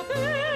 Bene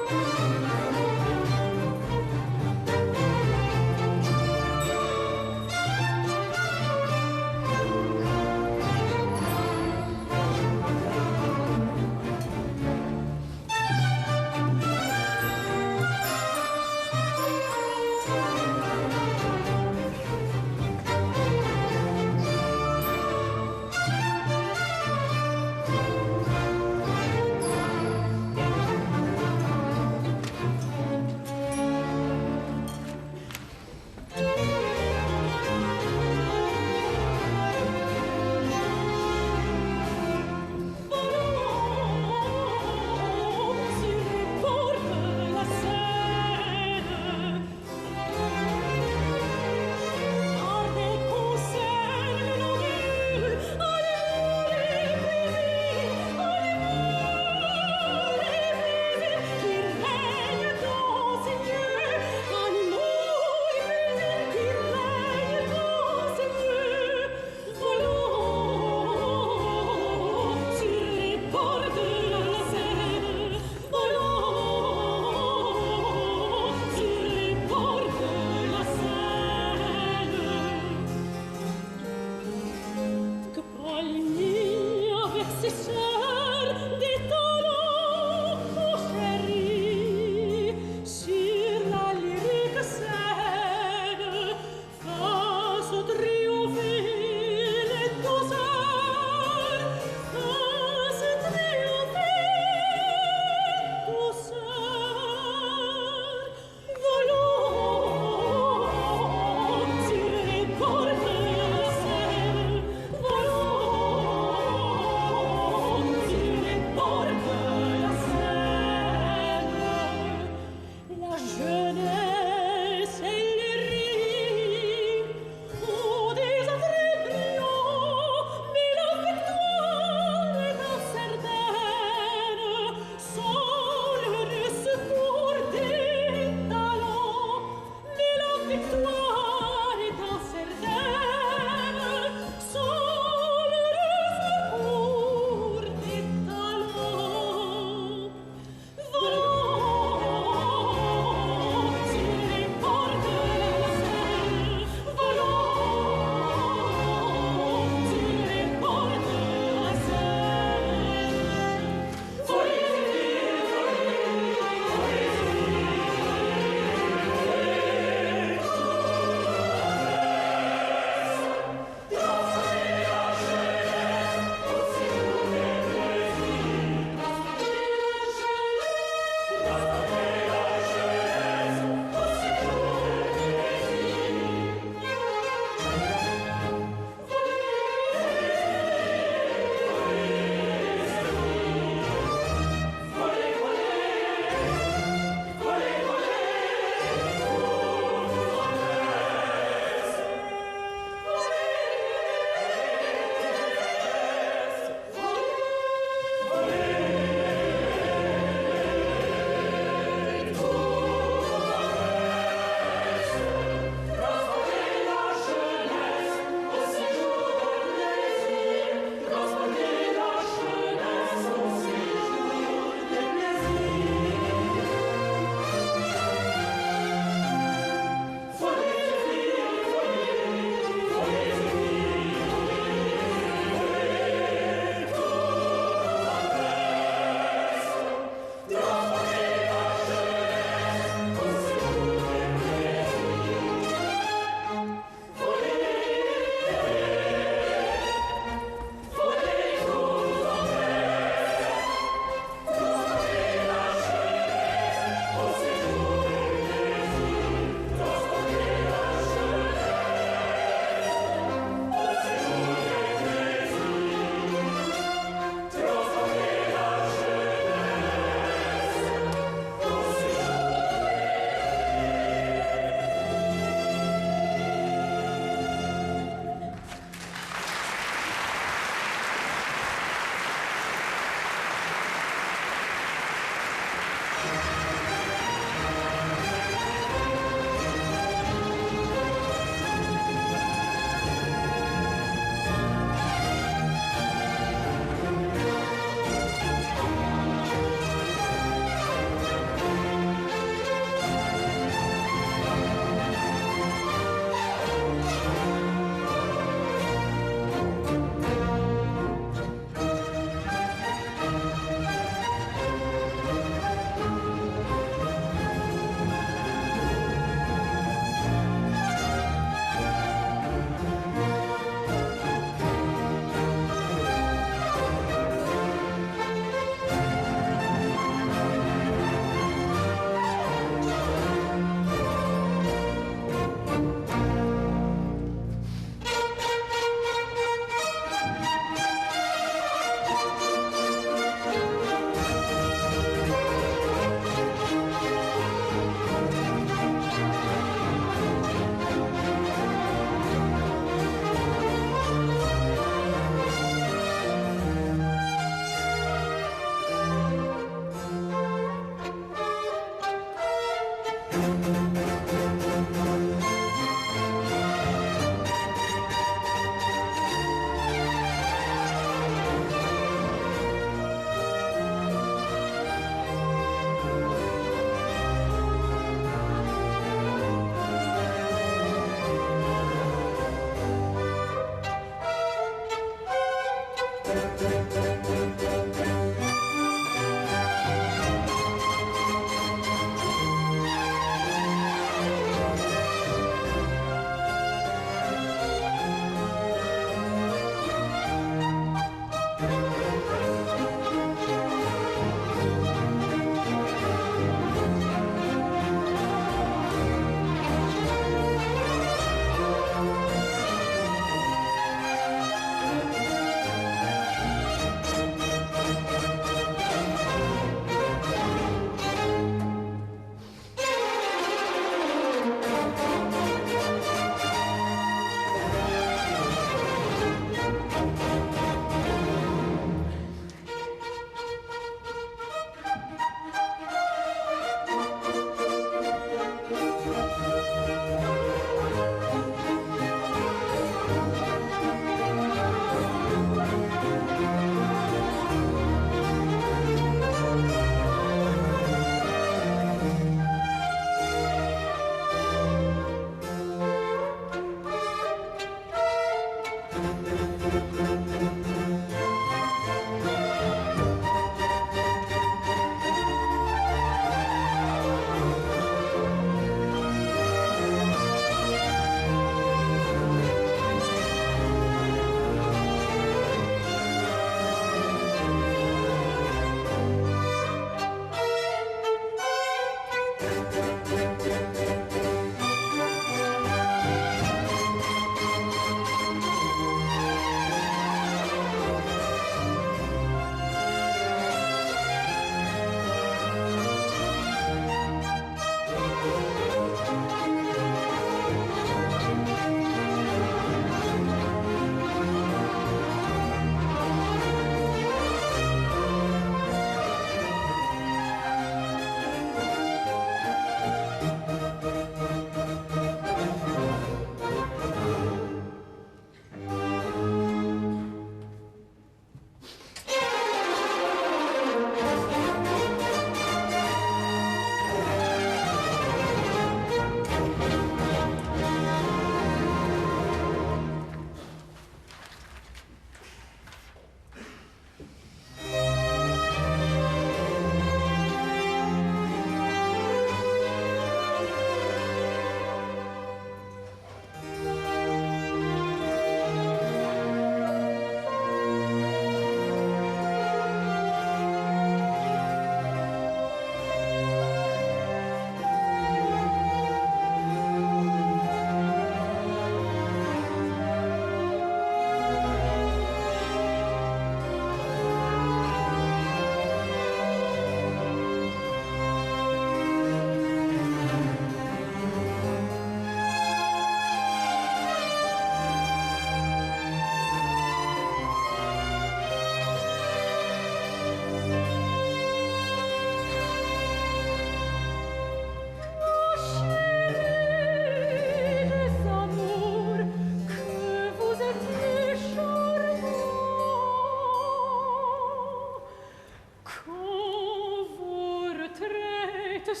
Le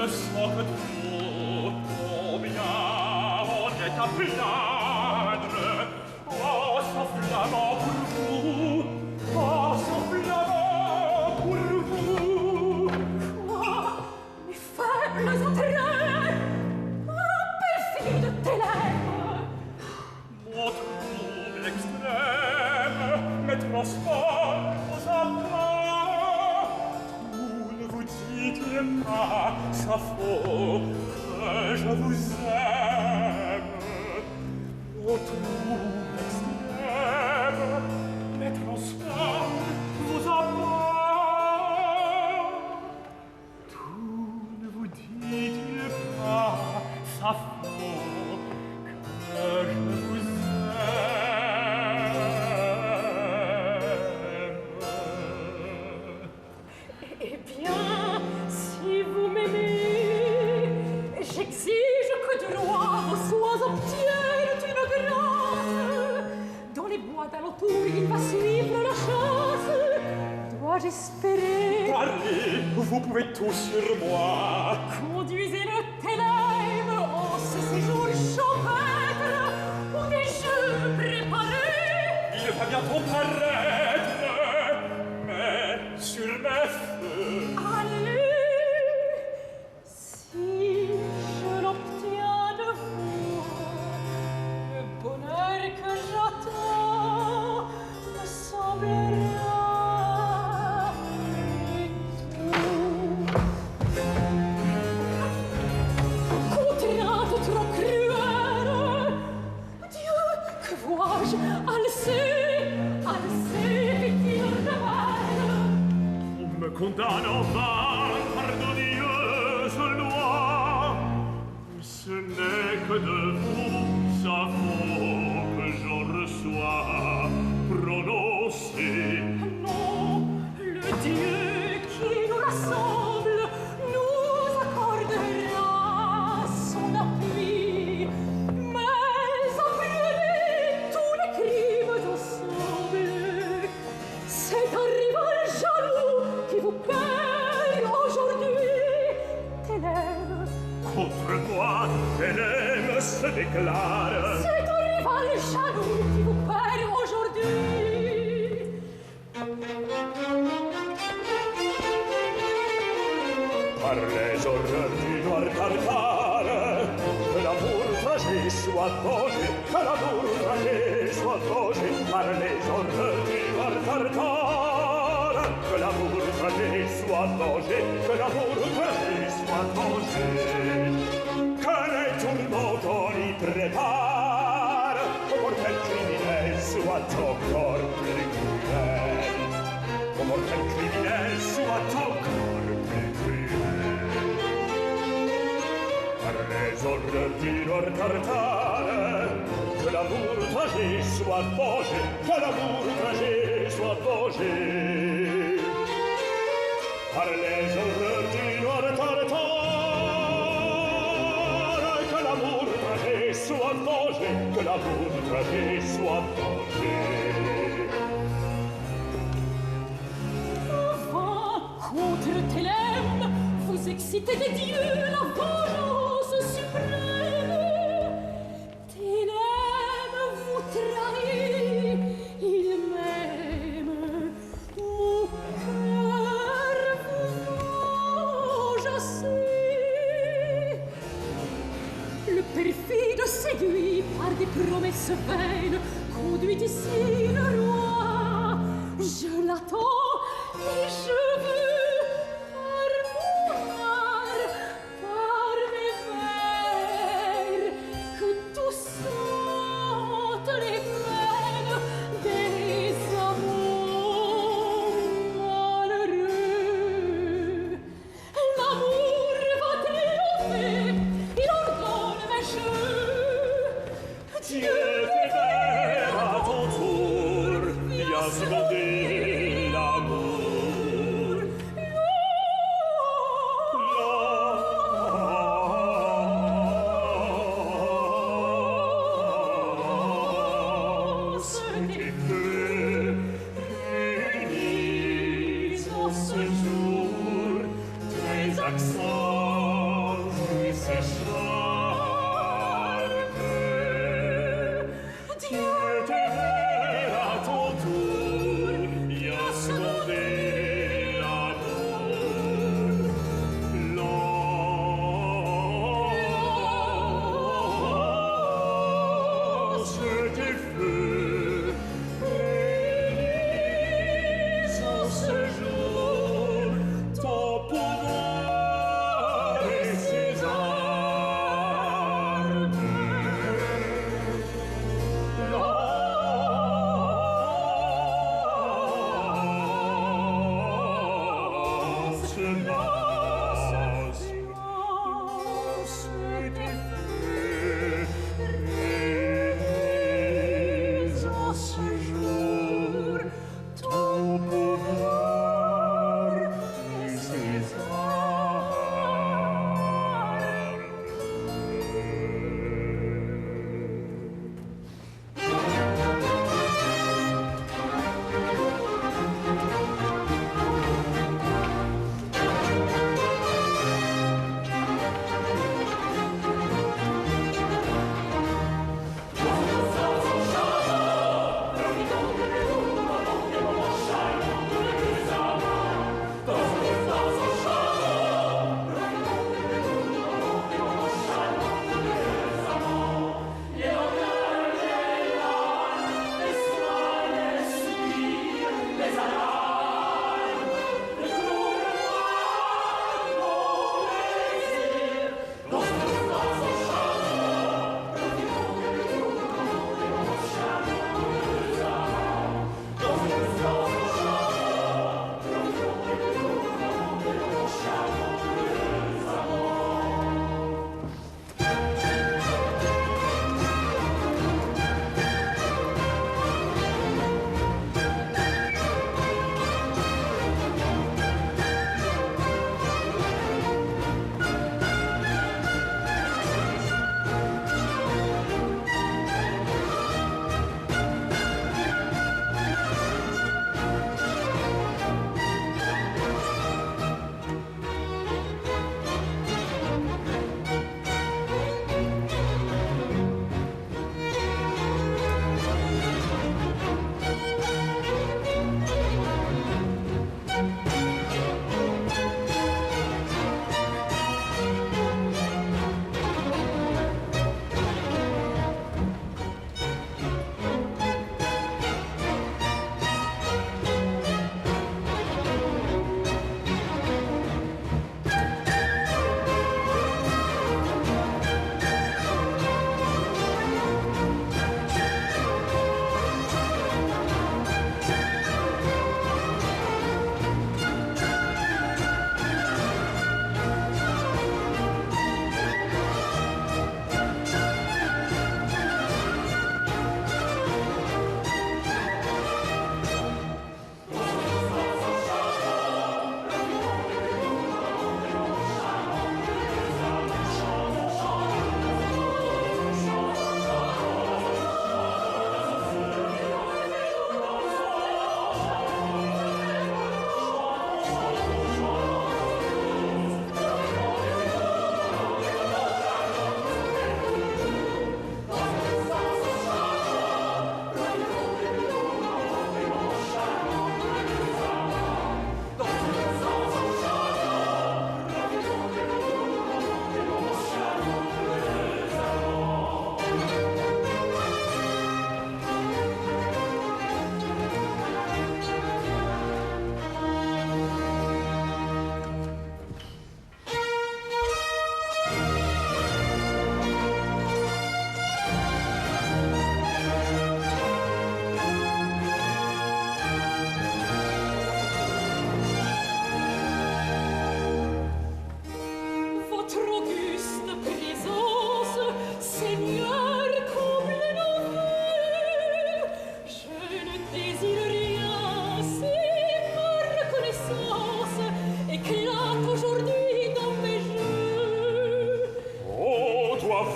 sang que tu à plaindre. Oh, ce flamand pour vous, oh, ce flamand pour vous. Quoi, mes faibles entrailles, perfide tes lèvres. Mon trouble extrême me transforme aux appas. Tout ne vous dit pas, ça faut que je vous aime. Mon trouble extrême me transforme aux appas. Tout ne vous dit pas, ça faut que je vous aime. Eh bien, si vous m'aimez, j'exige que du roi vos soins obtiennent une grâce. Dans les bois d'alentour, il va suivre la chasse. Dois-je espérer? Parlez, vous pouvez tout sur moi. Conduisez-le Thélème en ce séjour champêtre où des jeux préparés. Il va bientôt paraître, mais sur mes feux. Allez, si je l'obtiens de vous, le bonheur que j'attends me semblera tout. Contrainte trop cruelle, Dieu, que vois-je? Alcée, victime de mal. On me condamne en vain par d'odieuses lois. Ce n'est que de vous, ça faut que j'en reçois prononcé. Non, le Dieu qui nous rassemble nous accordera son appui. Mais appuyez tous les crimes ensemble. C'est un rival jaloux qui vous perd aujourd'hui. Thélème, Contre moi, Thélème se déclare. c'est un rival jaloux qui vous perd aujourd'hui. Par les horreurs du noir tartare, que l'amour tragique soit vengé, que l'amour tragique soit vengé. Par les horreurs du noir tartare, que l'amour tragique soit vengé, que l'amour tragique soit vengé. Que les tourments on y prépare, pour quel criminel soit encore plus cruel. Pour quel criminel soit encore plus cruel. Par les horreurs du noir tartare, que l'amour tragique soit vengé, que l'amour tragique soit vengé. Par les horreurs du noir tartare, que l'amour tragique soit vengé, que l'amour tragique soit vengé. Enfin, contre Thélème, vous excitez des dieux la vengeance suprême. Thélème vous trahit, il m'aime, mon cœur vous venge assez. Le perfide séduit par des promesses vaines conduit ici le roi. Je l'attends et je veux par mon art, par mes vers, que tout sente les peines des amours malheureux. L'amour va triompher, il ordonne mes jeux. Dieu Vers à ton tour, viens seconder l'amour. Ce n'est que réunis en ce jour, tes accents s'écharpent.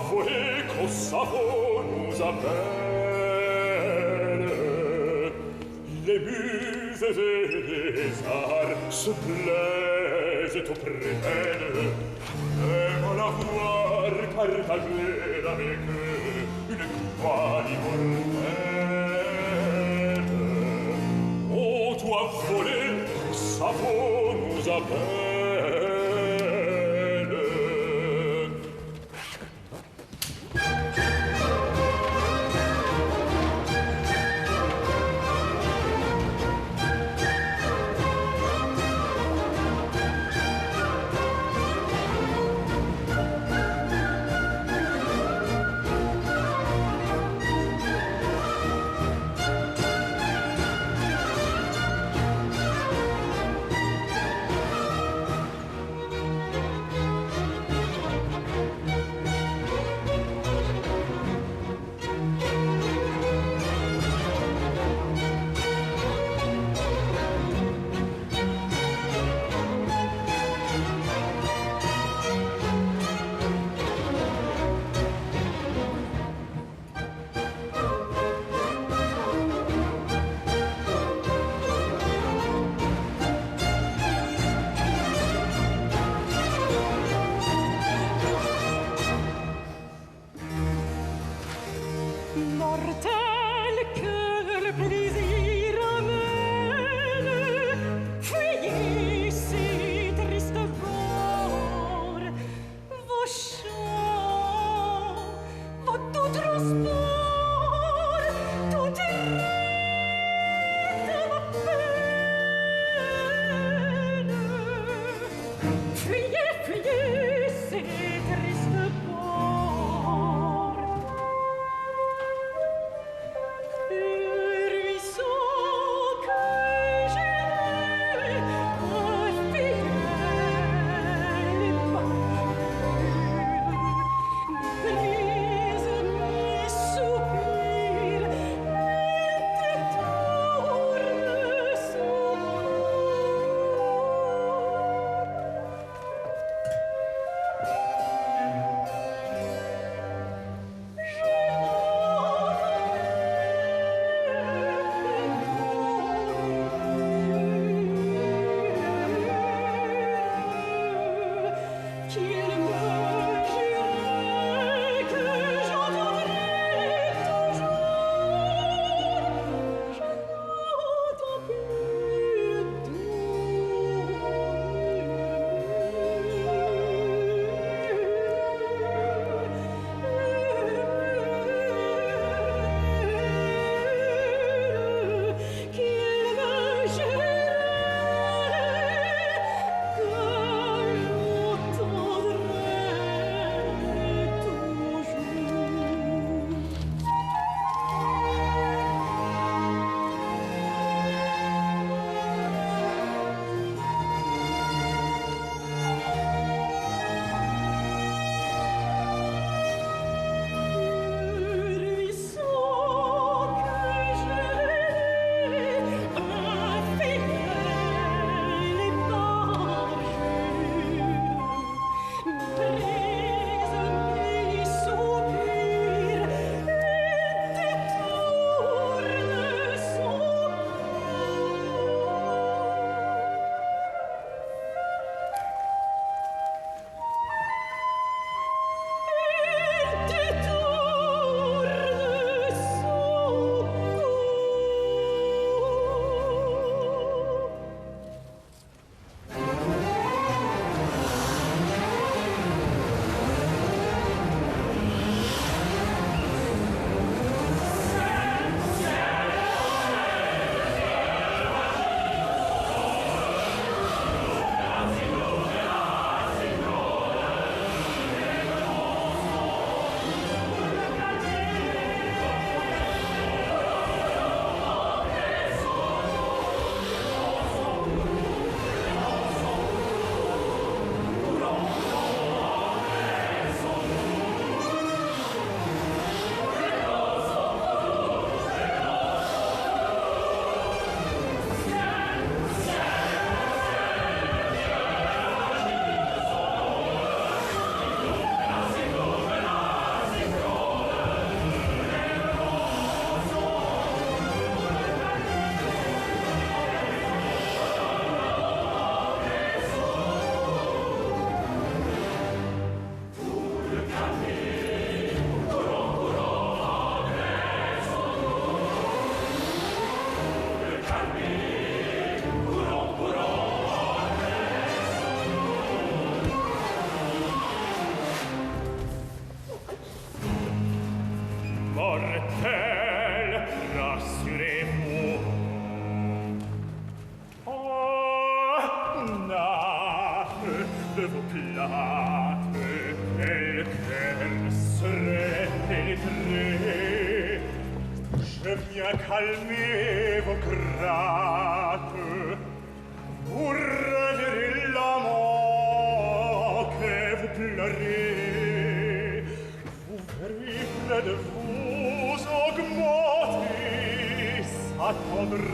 volée qu'au Sappho nous appelle. Les muses et les arts se plaisent auprès d'elle. Aime la voir partager avec eux une gloire immortelle. Oh, toi volée, Sappho nous appelle. Mortel que le plaisir amène, fuyez ces tristes bords, vos chants, vos doux transports, tout irrite ma peine. Fuyez, fuyez ces tristes bords. Le ruisseau mortels, rassurez-vous. Oh, nappe de vos plates, quelqu'un serait pénétré. Je viens calmer vos grattes, pour reverrer l'amant que vous pleurez. Vous verrez près de vous augmenter sa tendresse.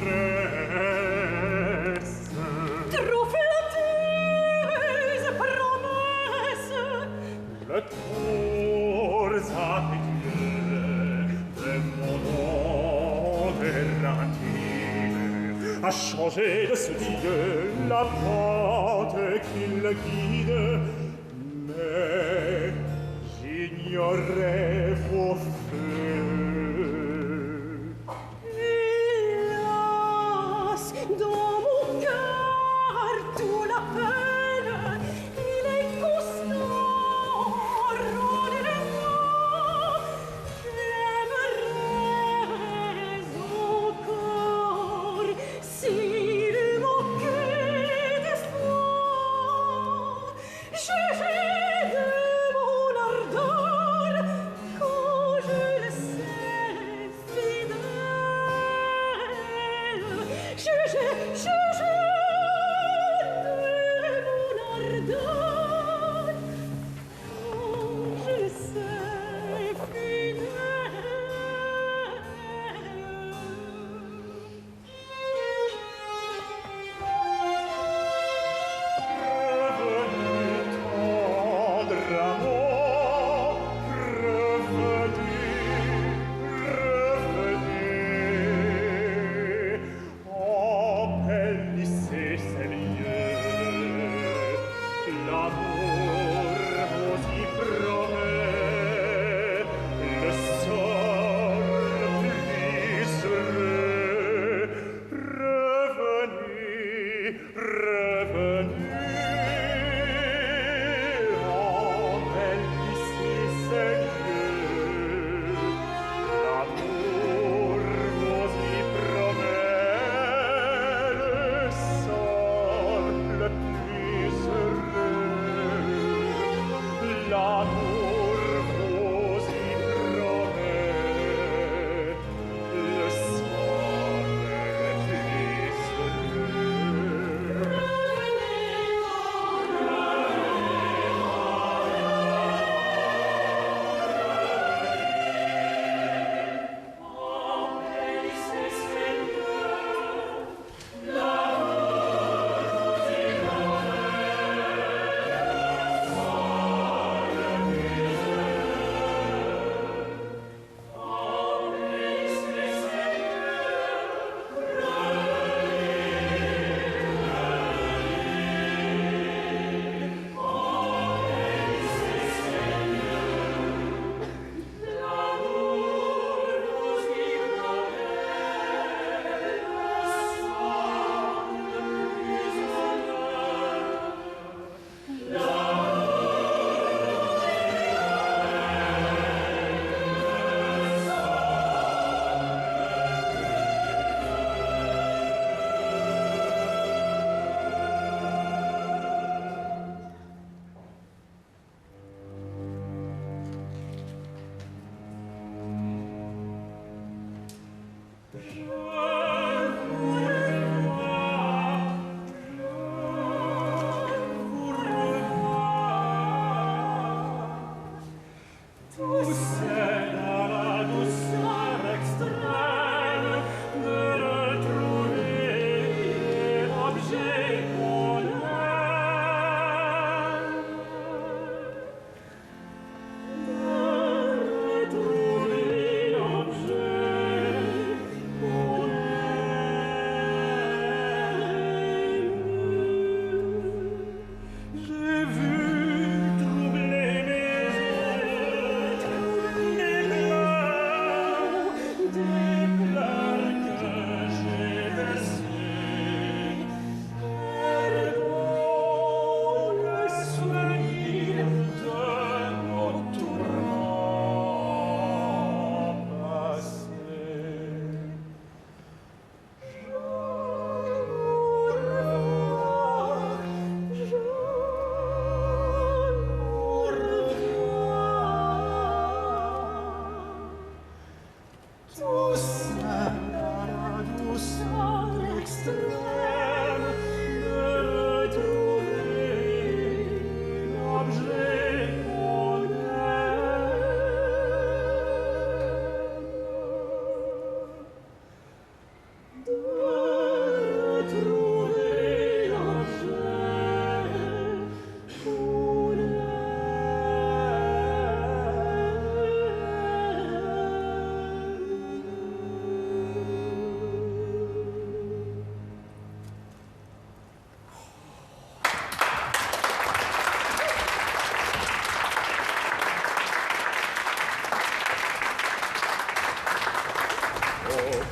Trop flatteuse promesse. Le tour appétueux de mon onde errantine a changé de ce Dieu la pente qui le guide, mais j'ignorais vos feux. Hélas, dans mon cœur tout l'appelle, il est constant, rendez-le-moi. J'aimerais encore s'il manquait d'espoir. Jugez de mon ardeur,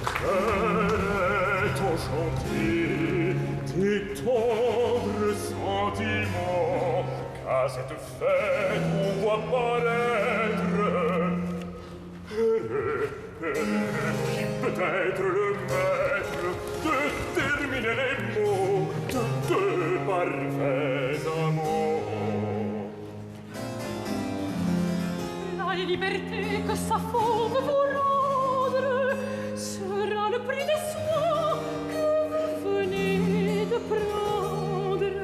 Elle est enchantée des tendres sentiments qu'à cette fête on voit paraître. Qui peut être le maître de terminer les mots de deux parfaits amants? La liberté que sa faute vous rendre sera le prix des soins que vous venez de prendre.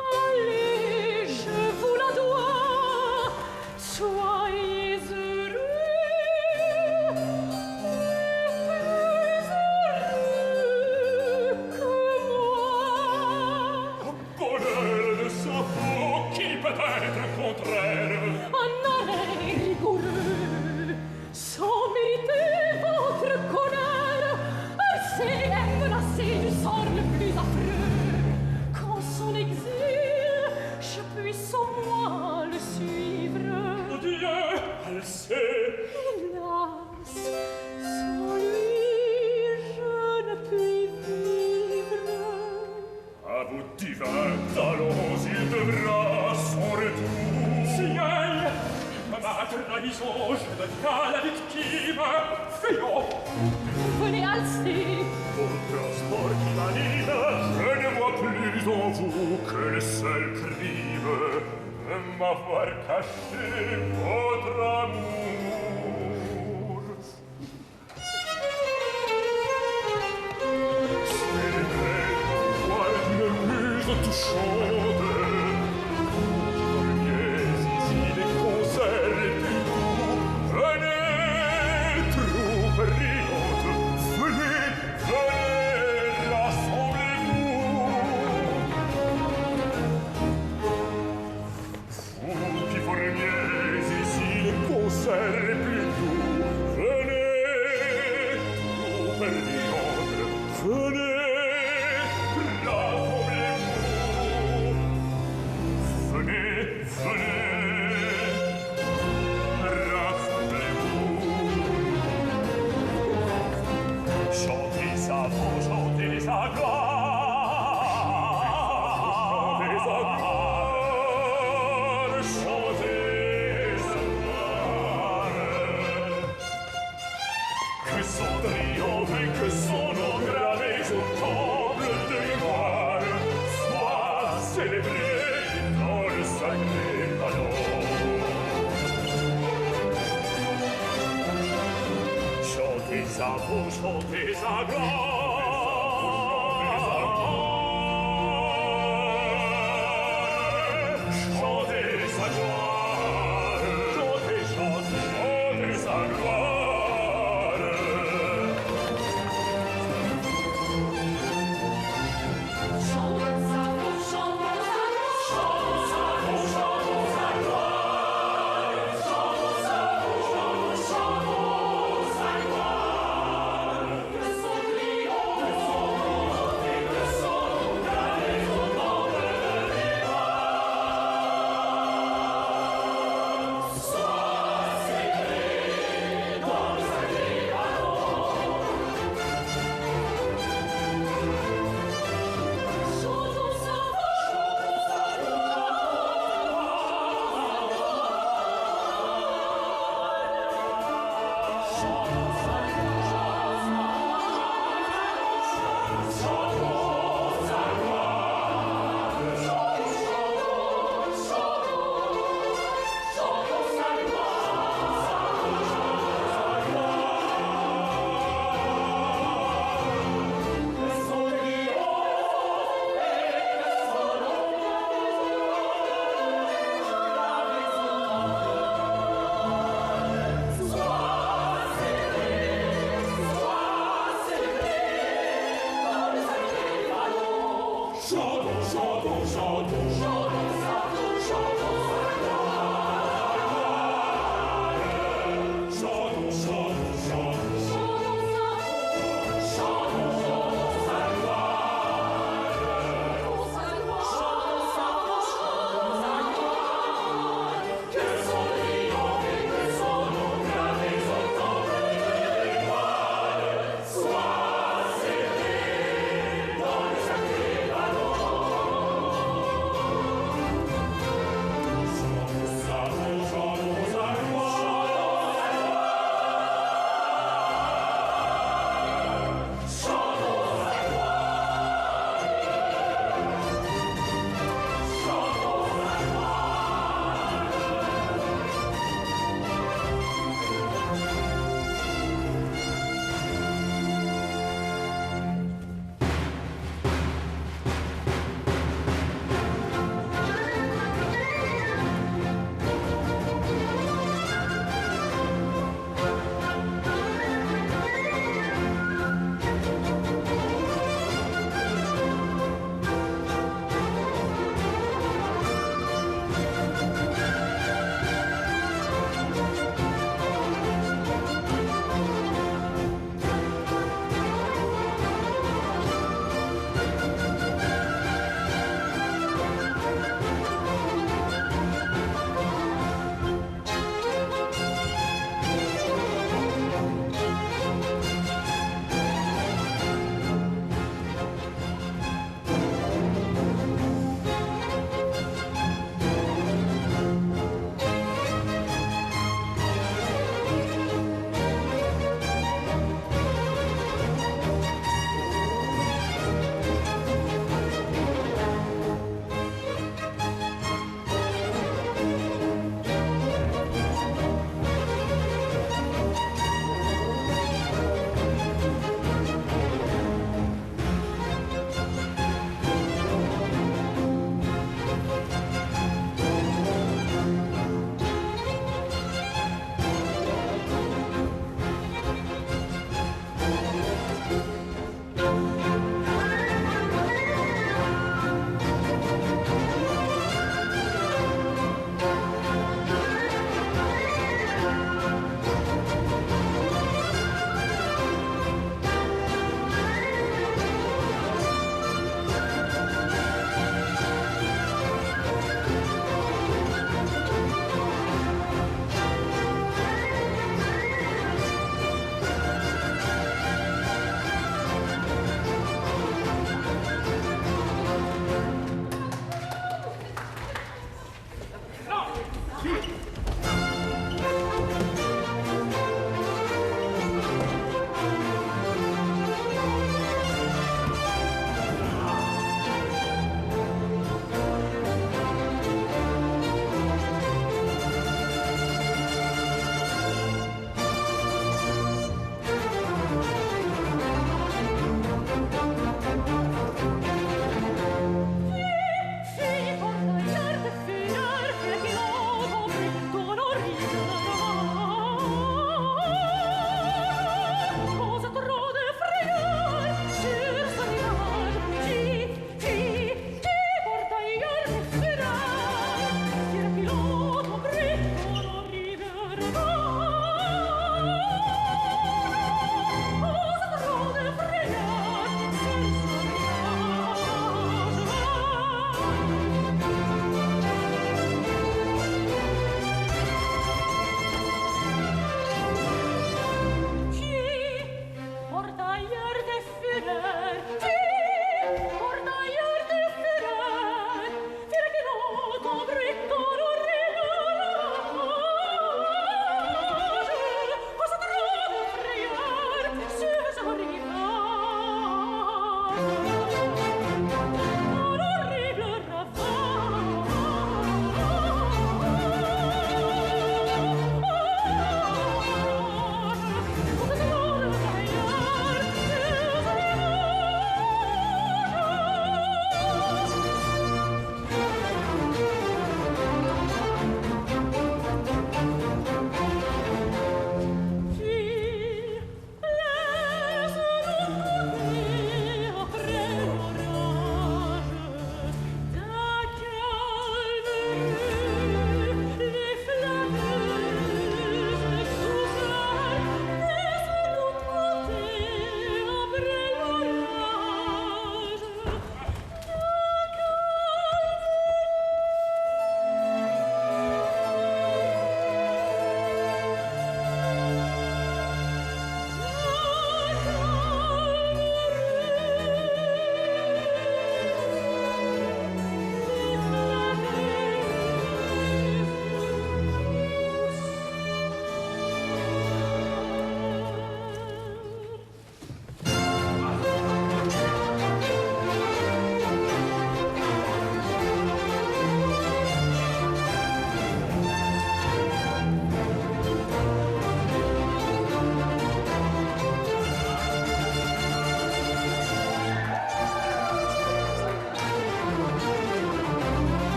Allez, je vous la dois, soyez heureux, plus heureux que moi. Bonheur de sa peau, qui peut être contraire? Un arrêt rigoureux, sans mériter votre colère, assez est menacé du sort le plus affreux. Qu'en son exil, je puisse au moins le suivre. Dieu, elle sait. Hélas, sans lui, je ne puis vivre. À vos divins talons, il devra son retour. Ciel, ma trahison, je deviens la victime. Fuyons. Venez Alcée, Pour transport qui m'anime, je ne vois plus en vous que le seul crime de m'avoir caché votre amour. Célébrez le pouvoir d'une muse touchante. Premiers ici les concerts les plus doux. Venez, troupe riante, venez, venez, rassemblez-vous. Vous qui formiez ici les concerts les plus doux. Venez, troupe riante, venez, rassemblez-vous. Venez, venez, rassemblez-vous. Chantez sa voix, chantez sa gloire. Chantez sa gloire, chantez sa gloire. Que son triomphe et que son nom gravé au temple de gloire soit célébré dans le sacré ballon. Chantez sa voix, chantez sa gloire. Chantez sa gloire. Chantez, chantez, chantez sa gloire. chante sa voix, chante sa voix, chante sa gloire, chante sa voix, chante sa gloire, que son triomphe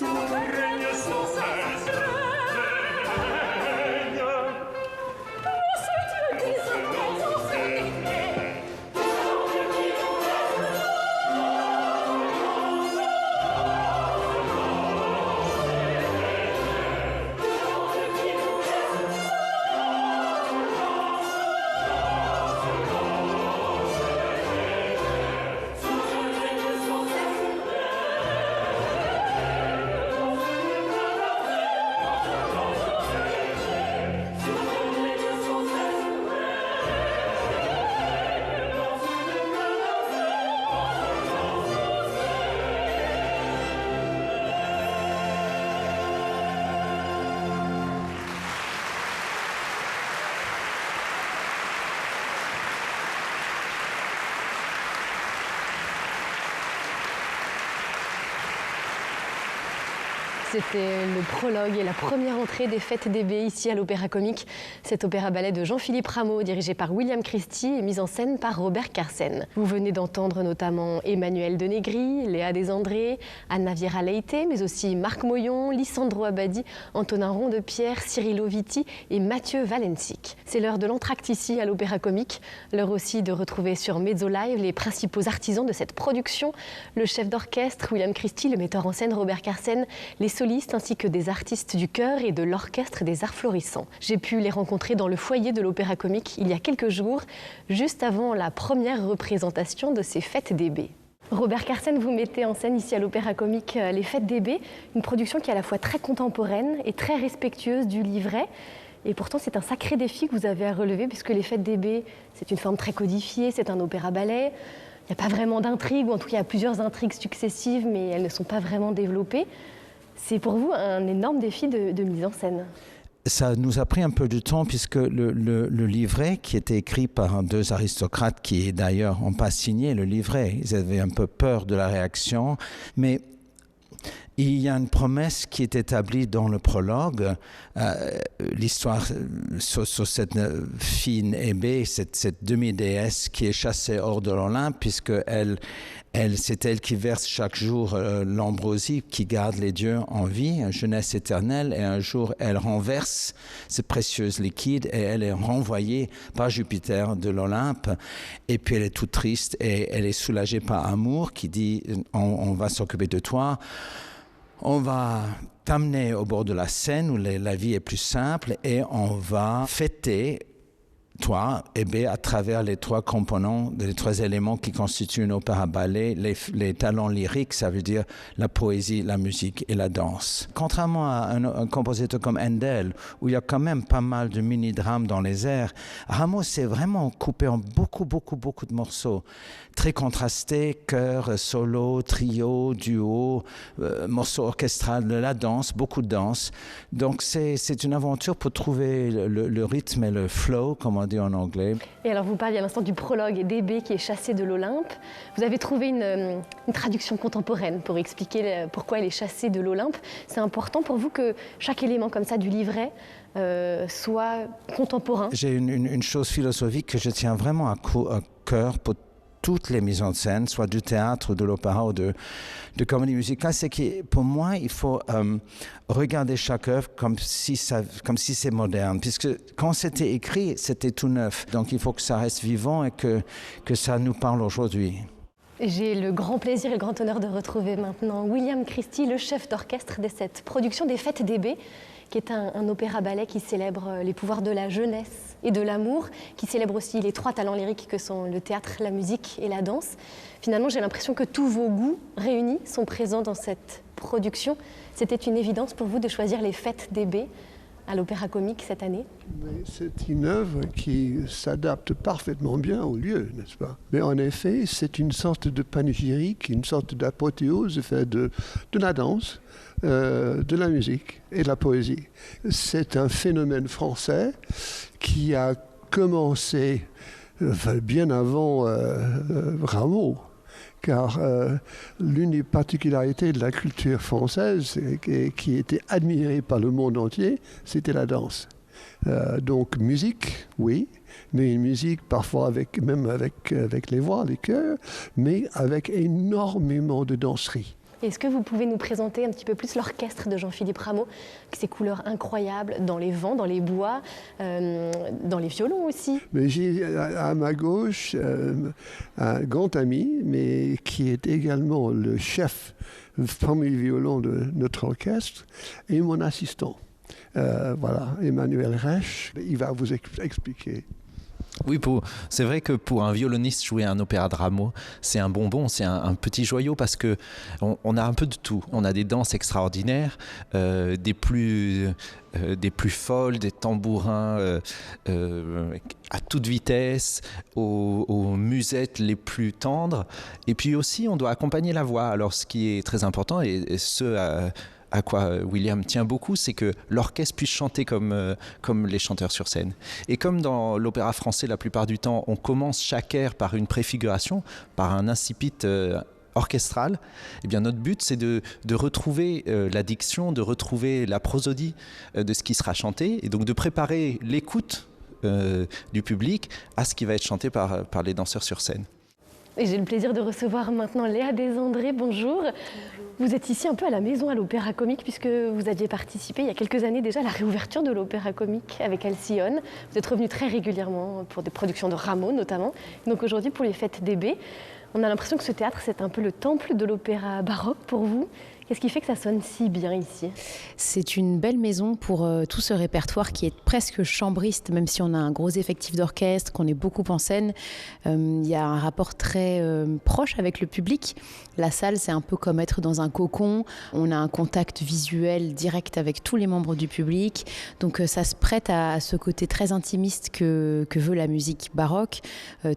Règne sans cesse, règne. Oh, c'est Dieu qui s'appelle sans cesse. C'était le prologue et la première entrée des Fêtes d'Hébé ici à l'Opéra Comique. Cet opéra-ballet de Jean-Philippe Rameau, dirigé par William Christie et mis en scène par Robert Carsen. Vous venez d'entendre notamment Emmanuel Denegri, Léa Desandré, Anna Viera Leite, mais aussi Marc Moyon, Lissandro Abadi, Antonin Rondepierre, Cyril Oviti et Mathieu Valencic. C'est l'heure de l'entracte ici à l'Opéra Comique. L'heure aussi de retrouver sur Mezzo Live les principaux artisans de cette production. Le chef d'orchestre William Christie, le metteur en scène Robert Carsen, les solistes ainsi que des artistes du chœur et de l'orchestre des Arts Florissants. J'ai pu les rencontrer dans le foyer de l'Opéra Comique il y a quelques jours, juste avant la première représentation de ces Fêtes d'Hébé. Robert Carsen, vous mettez en scène ici à l'Opéra Comique les Fêtes d'Hébé, une production qui est à la fois très contemporaine et très respectueuse du livret. Et pourtant, c'est un sacré défi que vous avez à relever, puisque les Fêtes d'Hébé, c'est une forme très codifiée, c'est un opéra-ballet. Il n'y a pas vraiment d'intrigue, ou en tout cas, il y a plusieurs intrigues successives, mais elles ne sont pas vraiment développées. C'est pour vous un énorme défi de mise en scène. Ça nous a pris un peu de temps puisque le livret qui était écrit par deux aristocrates qui d'ailleurs n'ont pas signé le livret, ils avaient un peu peur de la réaction, mais il y a une promesse qui est établie dans le prologue, l'histoire sur cette fille Hébé, cette demi-déesse qui est chassée hors de l'Olympe puisque c'est elle qui verse chaque jour l'ambroisie qui garde les dieux en vie, une jeunesse éternelle, et un jour elle renverse ce précieux liquide et elle est renvoyée par Jupiter de l'Olympe, et puis elle est toute triste et elle est soulagée par Amour qui dit on va s'occuper de toi, on va t'amener au bord de la Seine où la vie est plus simple et on va fêter toi, Hébé, à travers les trois composants, les trois éléments qui constituent une opéra-ballet, les talents lyriques, ça veut dire la poésie, la musique et la danse. Contrairement à un compositeur comme Handel, où il y a quand même pas mal de mini-drames dans les airs, Rameau s'est vraiment coupé en beaucoup de morceaux, très contrastés, chœur, solo, trio, duo, morceaux orchestrales, de la danse, beaucoup de danse. Donc c'est une aventure pour trouver le rythme et le flow, comme on dit en anglais. Et alors vous parliez à l'instant du prologue d'Hébé qui est chassée de l'Olympe. Vous avez trouvé une traduction contemporaine pour expliquer pourquoi elle est chassée de l'Olympe. C'est important pour vous que chaque élément comme ça du livret soit contemporain? J'ai une chose philosophique que je tiens vraiment à cœur pour toutes les mises en scène, soit du théâtre, de l'opéra ou de comédie musicale, c'est que pour moi, il faut regarder chaque œuvre comme si c'est moderne, puisque quand c'était écrit, c'était tout neuf. Donc il faut que ça reste vivant et que ça nous parle aujourd'hui. J'ai le grand plaisir et le grand honneur de retrouver maintenant William Christie, le chef d'orchestre de cette production des Fêtes d'Hébé, qui est un opéra-ballet qui célèbre les pouvoirs de la jeunesse et de l'amour, qui célèbre aussi les trois talents lyriques que sont le théâtre, la musique et la danse. Finalement, j'ai l'impression que tous vos goûts réunis sont présents dans cette production. C'était une évidence pour vous de choisir les Fêtes d'Hébé à l'Opéra Comique cette année? C'est une œuvre qui s'adapte parfaitement bien au lieu, n'est-ce pas? Mais en effet, c'est une sorte de panégyrique, une sorte d'apothéose de la danse, de la musique et de la poésie. C'est un phénomène français qui a commencé bien avant Rameau. Car l'une des particularités de la culture française qui était admirée par le monde entier, c'était la danse. Donc musique, oui, mais une musique parfois avec les voix, les chœurs, mais avec énormément de danserie. Est-ce que vous pouvez nous présenter un petit peu plus l'orchestre de Jean-Philippe Rameau, avec ses couleurs incroyables dans les vents, dans les bois, dans les violons aussi? Mais j'ai à ma gauche un grand ami, mais qui est également le chef premier violon de notre orchestre et mon assistant. Voilà, Emmanuel Reich, il va vous expliquer. Oui, c'est vrai que pour un violoniste, jouer un opéra de Rameau, c'est un bonbon, c'est un petit joyau parce qu'on a un peu de tout. On a des danses extraordinaires, des plus folles, des tambourins à toute vitesse, aux musettes les plus tendres. Et puis aussi, on doit accompagner la voix. Alors, ce qui est très important, et ce à quoi William tient beaucoup, c'est que l'orchestre puisse chanter comme les chanteurs sur scène. Et comme dans l'opéra français, la plupart du temps, on commence chaque air par une préfiguration, par un incipit orchestral, eh bien notre but c'est de retrouver la diction, de retrouver la prosodie de ce qui sera chanté, et donc de préparer l'écoute du public à ce qui va être chanté par les danseurs sur scène. Et j'ai le plaisir de recevoir maintenant Léa Desandré. Bonjour. Vous êtes ici un peu à la maison à l'Opéra Comique puisque vous aviez participé il y a quelques années déjà à la réouverture de l'Opéra Comique avec Alcyone. Vous êtes revenu très régulièrement pour des productions de Rameau notamment. Donc aujourd'hui pour les fêtes des Baies, on a l'impression que ce théâtre c'est un peu le temple de l'opéra baroque pour vous. Qu'est-ce qui fait que ça sonne si bien ici? C'est une belle maison pour tout ce répertoire qui est presque chambriste, même si on a un gros effectif d'orchestre, qu'on est beaucoup en scène. Il y a un rapport très proche avec le public. La salle, c'est un peu comme être dans un cocon. On a un contact visuel direct avec tous les membres du public. Donc ça se prête à ce côté très intimiste que veut la musique baroque.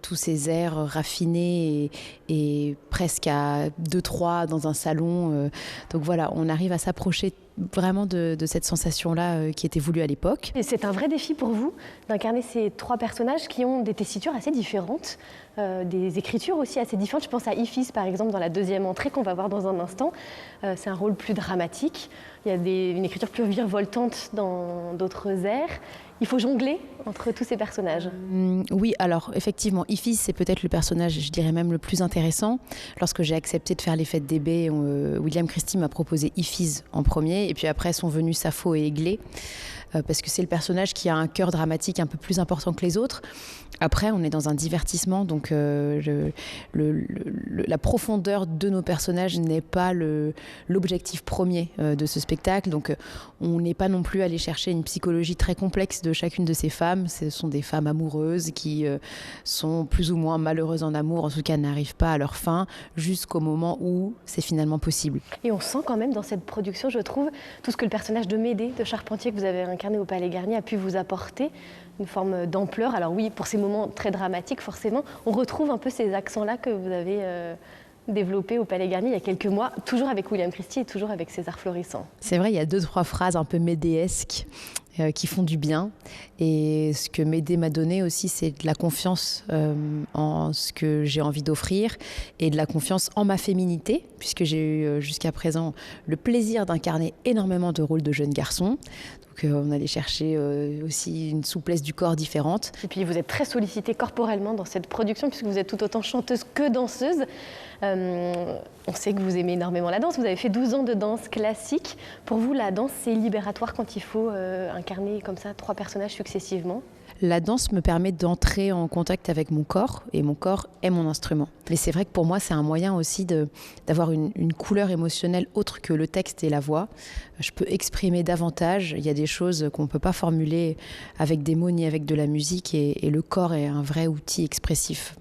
Tous ces airs raffinés et presque à 2-3 dans un salon. Donc voilà, on arrive à s'approcher vraiment de cette sensation-là qui était voulue à l'époque. Et c'est un vrai défi pour vous d'incarner ces trois personnages qui ont des tessitures assez différentes, des écritures aussi assez différentes. Je pense à Iphis par exemple dans la deuxième entrée qu'on va voir dans un instant. C'est un rôle plus dramatique. Il y a une écriture plus virevoltante dans d'autres airs. Il faut jongler entre tous ces personnages. Oui, alors effectivement, Iphis, c'est peut-être le personnage, je dirais même le plus intéressant. Lorsque j'ai accepté de faire les Fêtes des Baies, William Christie m'a proposé Iphis en premier, et puis après sont venus Sappho et Églé, parce que c'est le personnage qui a un cœur dramatique un peu plus important que les autres. Après, on est dans un divertissement, donc la profondeur de nos personnages n'est pas l'objectif premier de ce spectacle. Donc, on n'est pas non plus allé chercher une psychologie très complexe de chacune de ces femmes. Ce sont des femmes amoureuses qui sont plus ou moins malheureuses en amour, en tout cas n'arrivent pas à leur fin, jusqu'au moment où c'est finalement possible. Et on sent quand même dans cette production, je trouve, tout ce que le personnage de Médée, de Charpentier, que vous avez incarné au Palais Garnier, a pu vous apporter. Une forme d'ampleur. Alors oui, pour ces moments très dramatiques, forcément, on retrouve un peu ces accents-là que vous avez développés au Palais Garnier il y a quelques mois, toujours avec William Christie et toujours avec César Florissant. C'est vrai, il y a 2-3 phrases un peu médéesques qui font du bien. Et ce que Médée m'a donné aussi, c'est de la confiance en ce que j'ai envie d'offrir et de la confiance en ma féminité, puisque j'ai eu jusqu'à présent le plaisir d'incarner énormément de rôles de jeunes garçons. Donc on allait chercher aussi une souplesse du corps différente. Et puis vous êtes très sollicitée corporellement dans cette production, puisque vous êtes tout autant chanteuse que danseuse. On sait que vous aimez énormément la danse. Vous avez fait 12 ans de danse classique. Pour vous, la danse, c'est libératoire quand il faut incarner comme ça 3 personnages successivement? La danse me permet d'entrer en contact avec mon corps, et mon corps est mon instrument. Mais c'est vrai que pour moi, c'est un moyen aussi d'avoir une couleur émotionnelle autre que le texte et la voix. Je peux exprimer davantage. Il y a des choses qu'on ne peut pas formuler avec des mots ni avec de la musique, et le corps est un vrai outil expressif.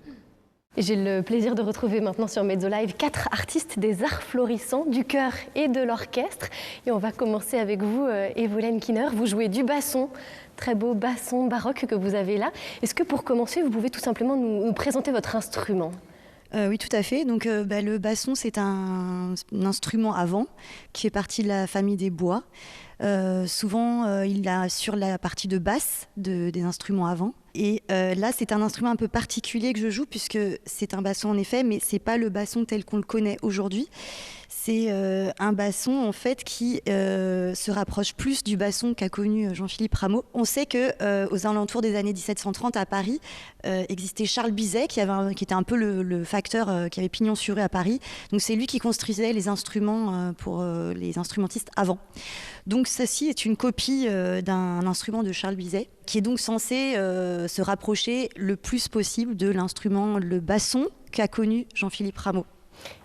J'ai le plaisir de retrouver maintenant sur Mezzo Live 4 artistes des arts florissants, du chœur et de l'orchestre. Et on va commencer avec vous, Evelyn Kinner. Vous jouez du basson, très beau basson baroque que vous avez là. Est-ce que pour commencer, vous pouvez tout simplement nous présenter votre instrument ? Oui, tout à fait. Donc, le basson, c'est un instrument à vent qui fait partie de la famille des bois. Souvent, il a sur la partie de basse des instruments à vent. Et là, c'est un instrument un peu particulier que je joue, puisque c'est un basson en effet, mais c'est pas le basson tel qu'on le connaît aujourd'hui. C'est un basson en fait qui se rapproche plus du basson qu'a connu Jean-Philippe Rameau. On sait que aux alentours des années 1730 à Paris existait Charles Bizet qui était un peu le facteur qui avait pignon sur rue à Paris. Donc c'est lui qui construisait les instruments pour les instrumentistes avant. Donc ceci est une copie d'un instrument de Charles Bizet qui est donc censé se rapprocher le plus possible de l'instrument, le basson qu'a connu Jean-Philippe Rameau.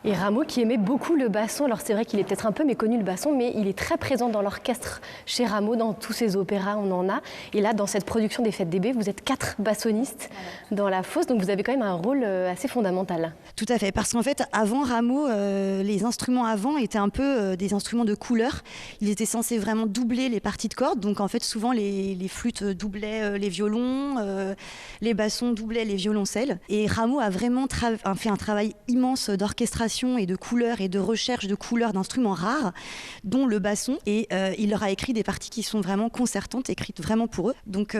Et Rameau qui aimait beaucoup le basson, alors c'est vrai qu'il est peut-être un peu méconnu le basson, mais il est très présent dans l'orchestre chez Rameau, dans tous ses opéras on en a. Et là, dans cette production des Fêtes des Baies, vous êtes 4 bassonistes dans la fosse, donc vous avez quand même un rôle assez fondamental. Tout à fait, parce qu'en fait, avant Rameau, les instruments avant étaient un peu des instruments de couleur. Ils étaient censés vraiment doubler les parties de cordes, donc en fait, souvent les flûtes doublaient les violons, les bassons doublaient les violoncelles. Et Rameau a vraiment fait un travail immense d'orchestration et de couleurs et de recherche de couleurs d'instruments rares, dont le basson. Et il leur a écrit des parties qui sont vraiment concertantes, écrites vraiment pour eux. Donc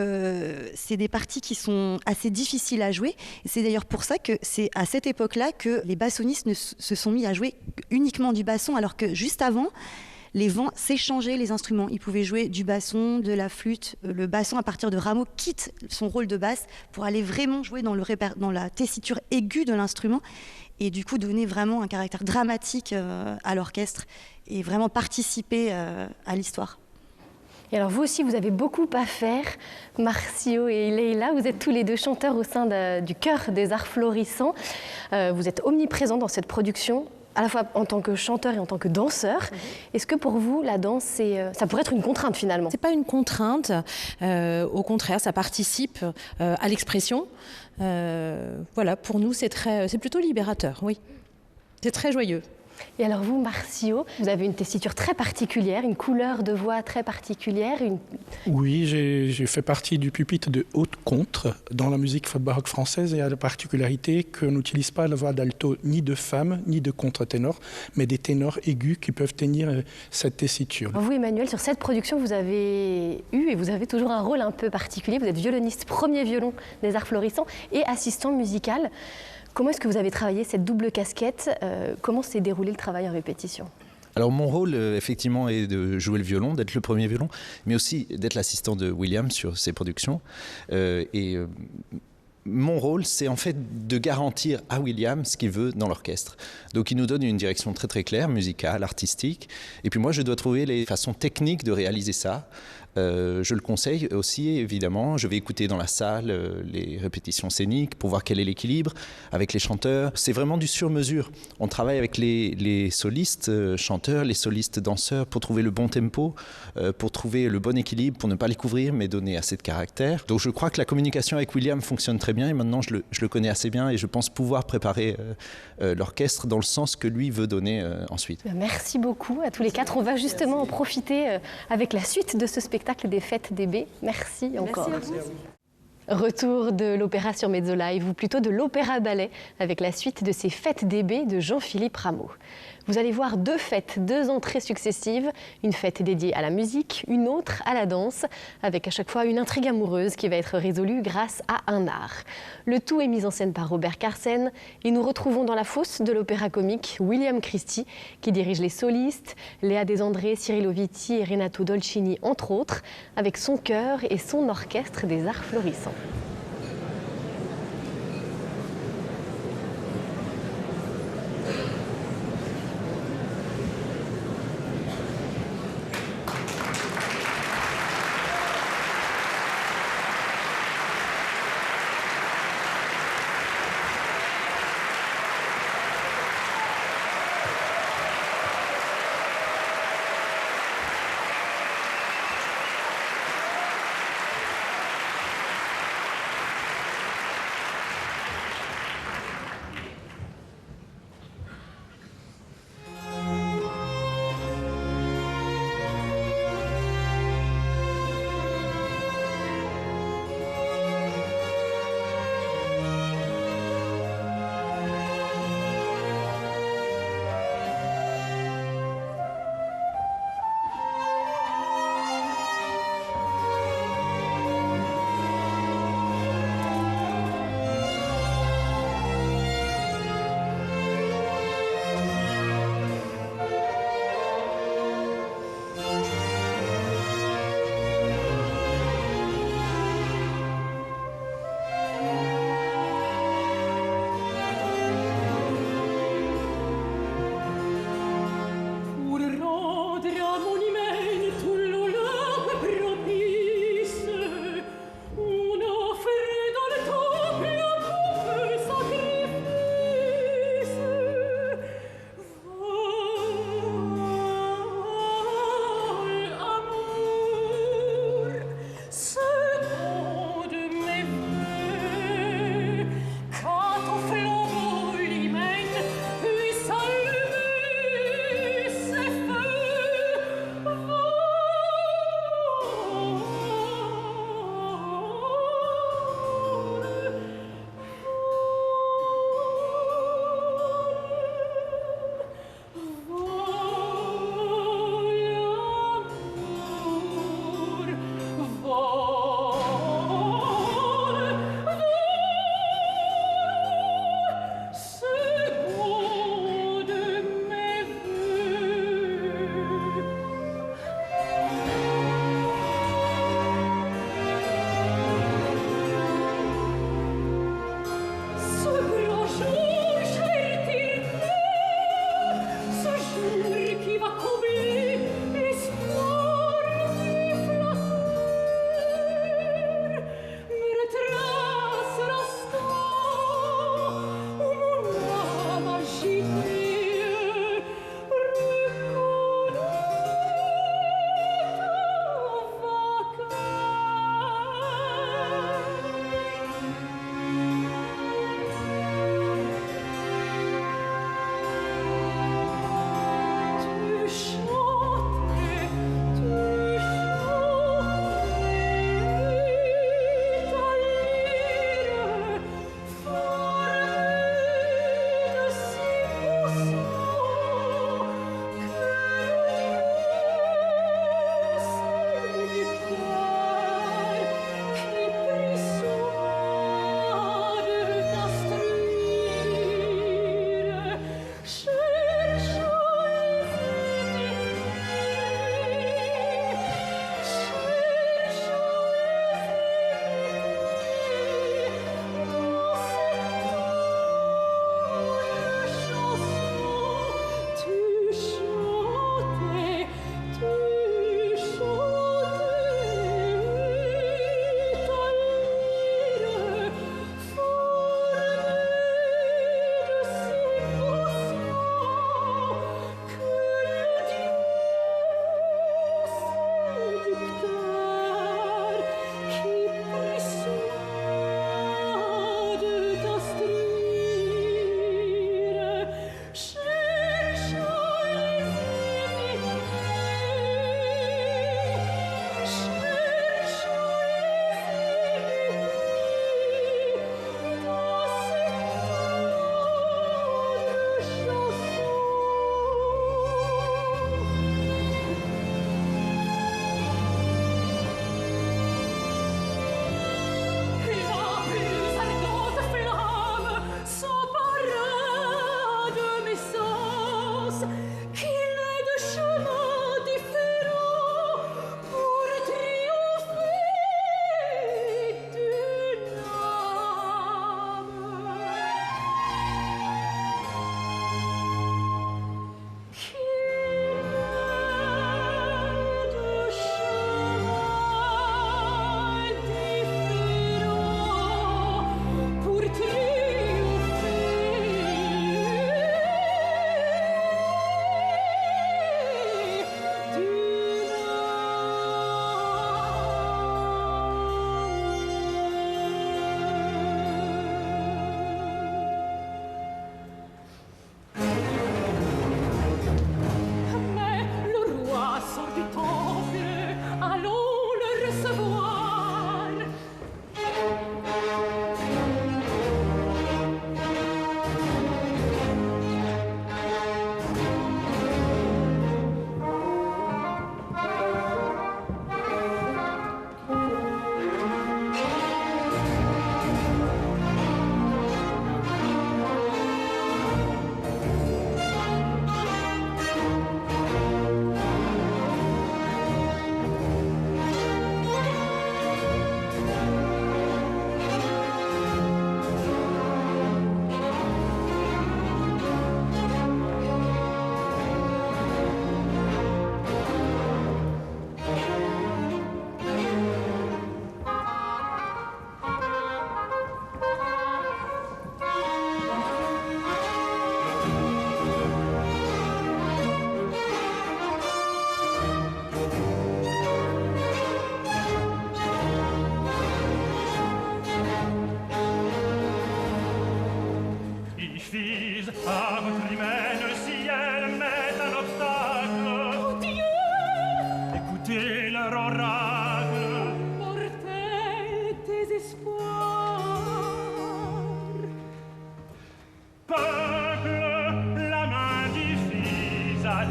c'est des parties qui sont assez difficiles à jouer. Et c'est d'ailleurs pour ça que c'est à cette époque-là que les bassonistes se sont mis à jouer uniquement du basson, alors que juste avant, les vents s'échangeaient les instruments. Ils pouvaient jouer du basson, de la flûte. Le basson, à partir de Rameau, quitte son rôle de basse pour aller vraiment jouer dans la tessiture aiguë de l'instrument et du coup donner vraiment un caractère dramatique à l'orchestre et vraiment participer à l'histoire. Et alors vous aussi, vous avez beaucoup à faire, Marcio et Leïla, vous êtes tous les deux chanteurs au sein du Chœur des Arts Florissants. Vous êtes omniprésents dans cette production, à la fois en tant que chanteur et en tant que danseur. Est-ce que pour vous, la danse, ça pourrait être une contrainte finalement ? C'est pas une contrainte, au contraire, ça participe à l'expression. Voilà, pour nous, c'est plutôt libérateur, oui. C'est très joyeux. Et alors vous, Marcio, vous avez une tessiture très particulière, une couleur de voix très particulière. Oui, j'ai fait partie du pupitre de haute contre. Dans la musique baroque française, il y a la particularité qu'on n'utilise pas la voix d'alto ni de femme, ni de contre-ténor, mais des ténors aigus qui peuvent tenir cette tessiture. Vous, Emmanuel, sur cette production, vous avez eu et vous avez toujours un rôle un peu particulier. Vous êtes violoniste, premier violon des Arts Florissants et assistant musical. Comment est-ce que vous avez travaillé cette double casquette ? Comment s'est déroulé le travail en répétition ? Alors mon rôle, effectivement, est de jouer le violon, d'être le premier violon, mais aussi d'être l'assistant de William sur ses productions. Mon rôle, c'est en fait de garantir à William ce qu'il veut dans l'orchestre. Donc il nous donne une direction très très claire, musicale, artistique. Et puis moi, je dois trouver les façons techniques de réaliser ça. Je le conseille aussi, évidemment. Je vais écouter dans la salle les répétitions scéniques pour voir quel est l'équilibre avec les chanteurs. C'est vraiment du sur-mesure. On travaille avec les solistes chanteurs, les solistes danseurs pour trouver le bon tempo, pour trouver le bon équilibre, pour ne pas les couvrir, mais donner assez de caractère. Donc je crois que la communication avec William fonctionne très bien et maintenant je le connais assez bien et je pense pouvoir préparer l'orchestre dans le sens que lui veut donner ensuite. Merci beaucoup à tous les quatre. On va justement en profiter avec la suite de ce spectacle des Fêtes des Baies. Merci encore. Merci à vous. Retour de l'opéra sur Mezzo Live, ou plutôt de l'opéra-ballet, avec la suite de ces Fêtes des Baies de Jean-Philippe Rameau. Vous allez voir 2 fêtes, 2 entrées successives, une fête dédiée à la musique, une autre à la danse, avec à chaque fois une intrigue amoureuse qui va être résolue grâce à un art. Le tout est mis en scène par Robert Carsen et nous retrouvons dans la fosse de l'opéra comique William Christie qui dirige les solistes, Léa Desandré, Cyril Oviti et Renato Dolcini entre autres, avec son chœur et son orchestre des Arts Florissants.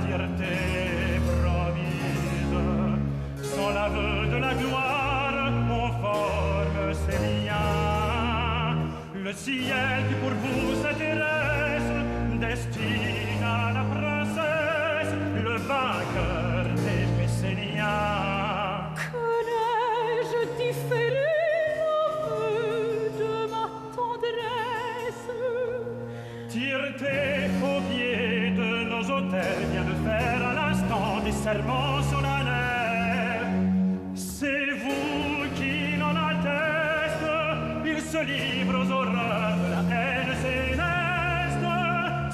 fierté promise. Sans l'aveu de la gloire, on forme ses liens. Le ciel qui pour vous s'intéresse destine à la princesse le vainqueur des Messéniens. Que n'ai-je différé de ma tendresse? Tireté au pied de nos autels vient de faire à l'instant des serments solennels. C'est vous qui n'en atteste, il se livre aux horreurs de la haine céleste.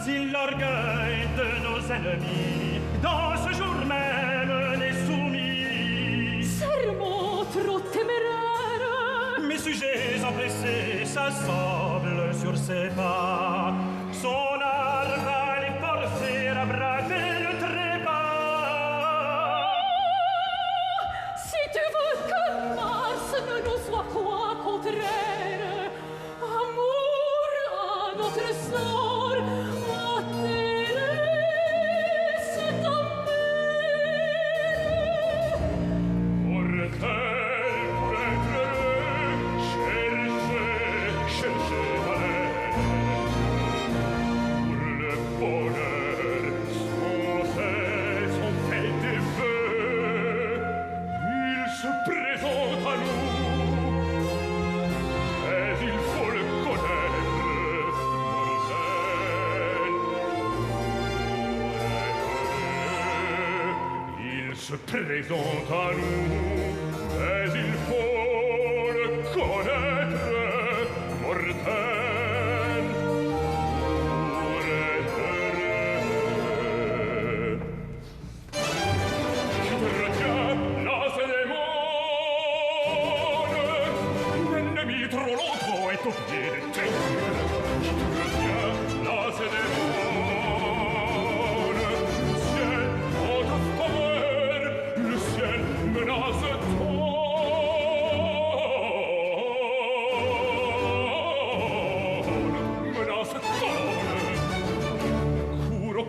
Si l'orgueil de nos ennemis dans ce jour même les soumis, serment trop téméraire, mes sujets empressés s'assemblent sur ses pas. Son art va les forcer à braver le trépas. Si tu veux que Mars ne nous soit point contraire, amour à notre sort, atterrez cette amère. Mortel pour être cherchez la haine. Pour le bonheur, sans cesse on fait des vœux. Il se présente à nous, mais il faut le connaître. Mortel, il se présente à nous, mais il faut le connaître. Mortel, mortel. Qui te retient, Lacédémone? L'ennemi trop longtemps est au pied des ténèbres. Qui te retient, Lacédémone? Le ciel en ta faveur, le ciel menace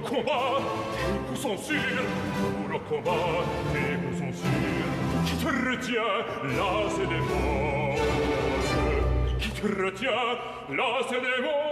combat, tes coups sont sûrs. Pour le combat, tes coups sont sûrs. Qui te retient, là c'est des morts. Qui te retient, là c'est des morts.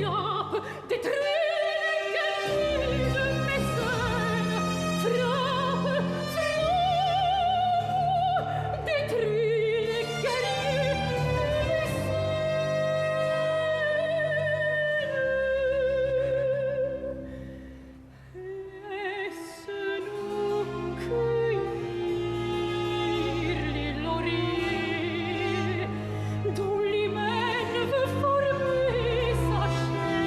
frappe, détruis les guerriers de mes scènes. Frappe, frappe, détruis les guerriers de mes scènes. Laisse-nous cueillir les lauriers dont l'hymen veut former sa chair.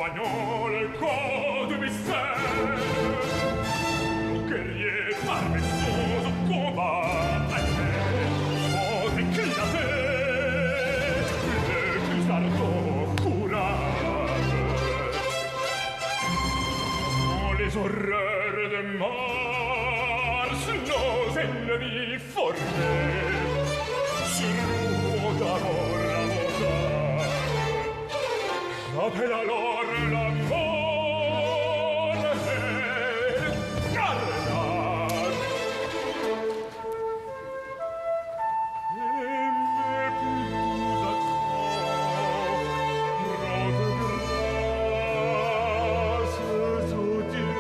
Soignons le corps de mes sœurs, nos guerriers par mes sons au combat, ont écrit la tête, le plus ardent courage. Dans les horreurs de Mars, nos ennemis formés, sur nous d'abord la montagne. J'appelle alors la mort et le carnage. Et mes plus doux accents rendent grâces au Dieu.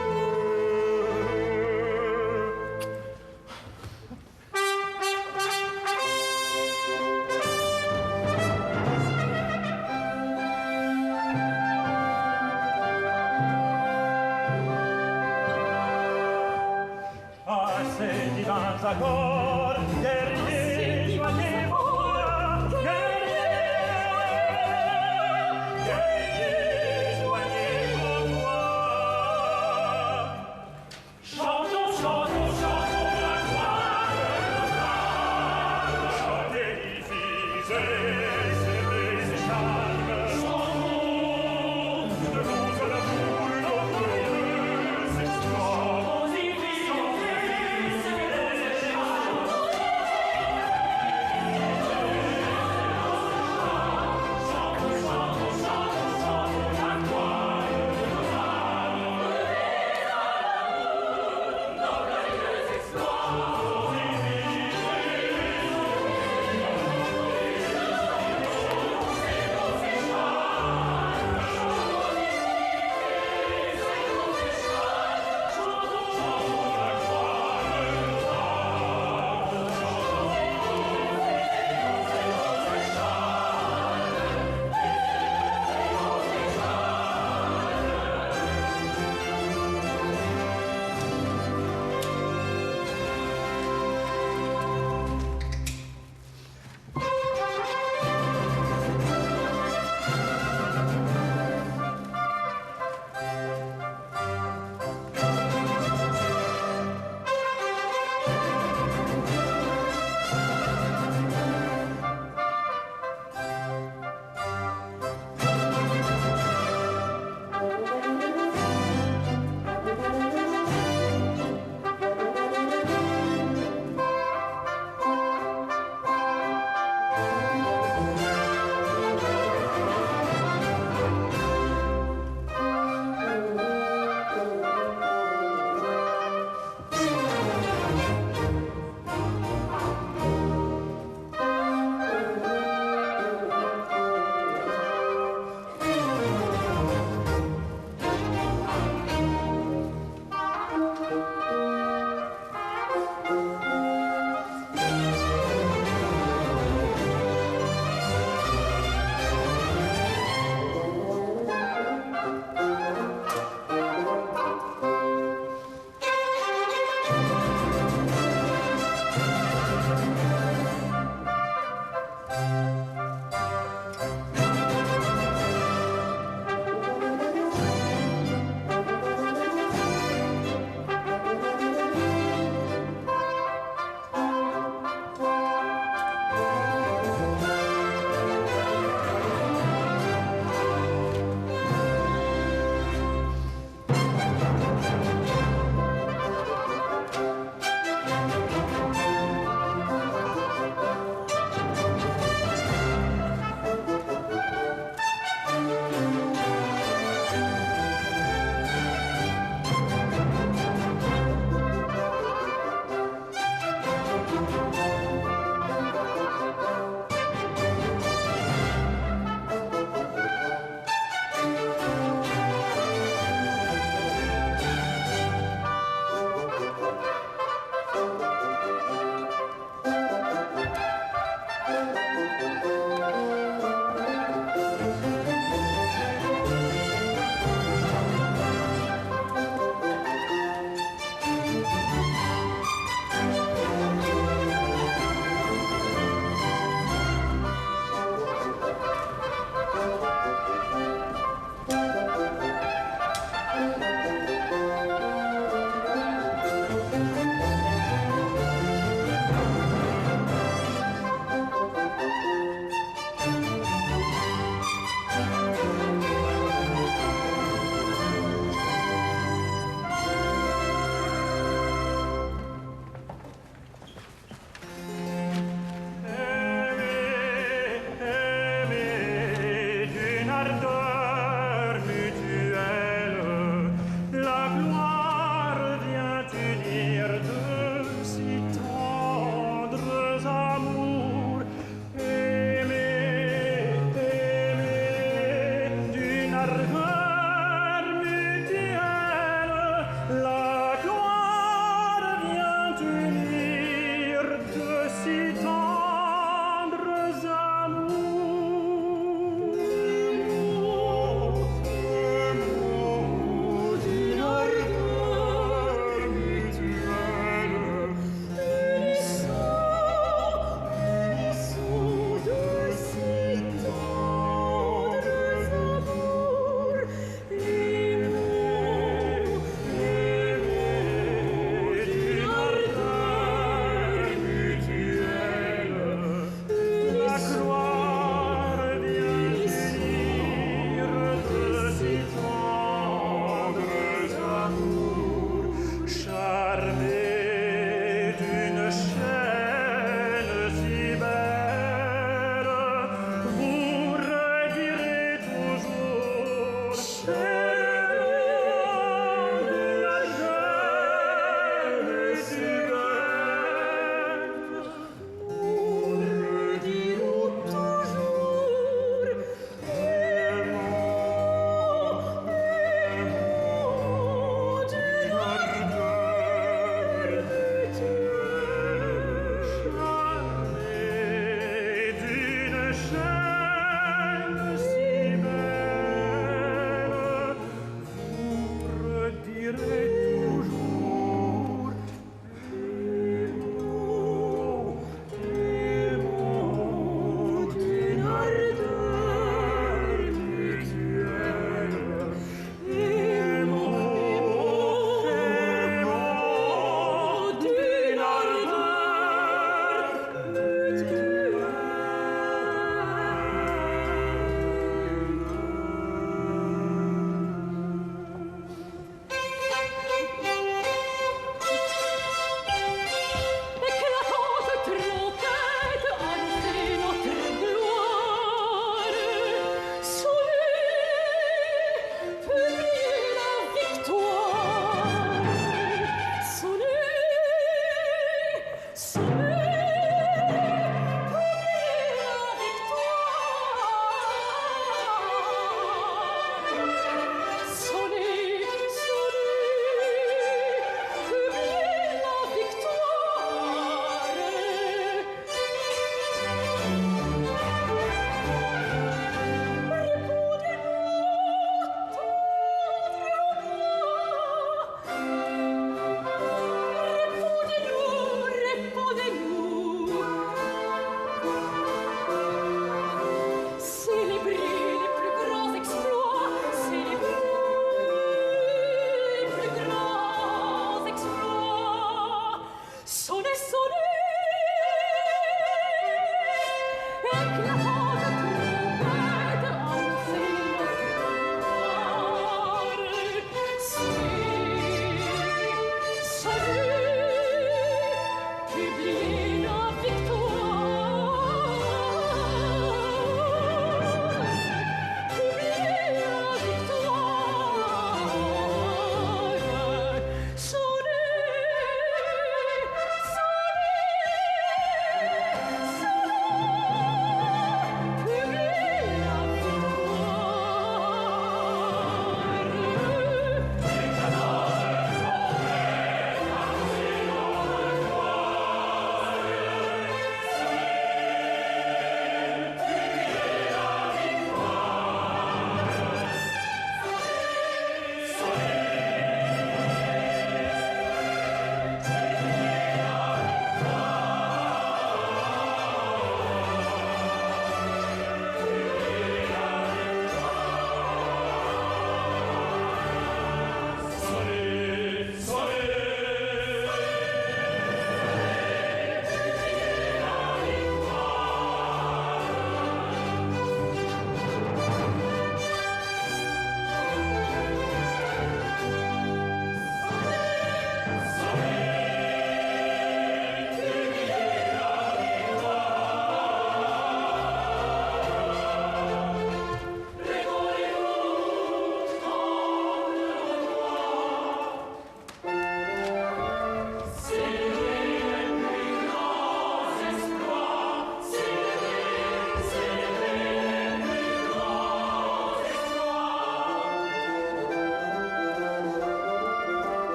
Divins accords, guerriers, joignez-vous, guerriers, joignez-vous. Chantons, chantons, chantons la gloire de nos chantez, visez, serrez et charmes. Chantons, debout à l'amour, notre heureux espoir.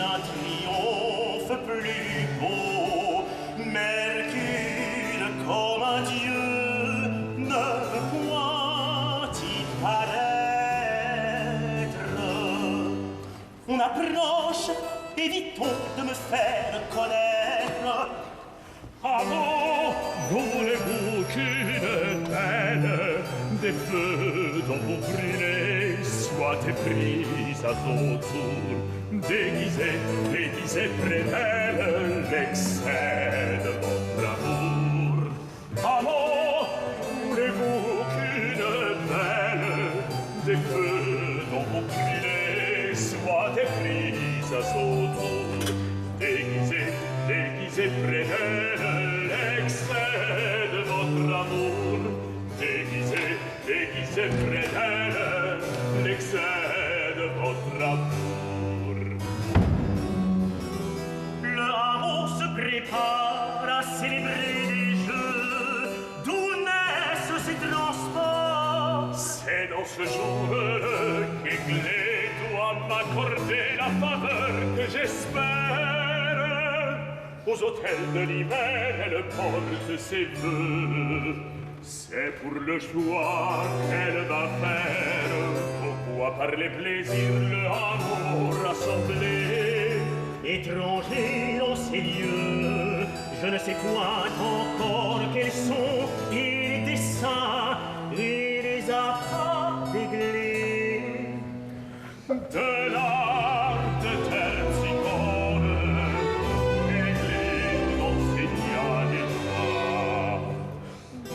un triomphe plus beau. Mercure comme un dieu ne veut point y paraître. On approche, évitons de me faire connaître. Amant, voulez-vous qu'une peine des feux dont vous brûlez soit éprise à vos tours? Déguisez, déguisez près d'elle l'excès de votre amour. Amant, voulez-vous qu'une peine des feux dont vous brûlez soit éprise à son tour? Déguisez, déguisez près d'elle l'excès de votre amour. Déguisez, déguisez près d'elle l'excès de votre amour. Le hameau se prépare à célébrer les jeux. D'où naissent ces transports? C'est dans ce jour qu'Aiglé doit m'accorder la faveur que j'espère. Aux hôtels de l'hiver, elle porte ses vœux. C'est pour le choix qu'elle va faire. Pourquoi par les plaisirs le amour rassemblé? Étranger dans ces lieux, je ne sais point encore quels sont les desseins et les appas d'Aiglé. De l'art de Terpsichore, Aiglé nous enseigna les pas.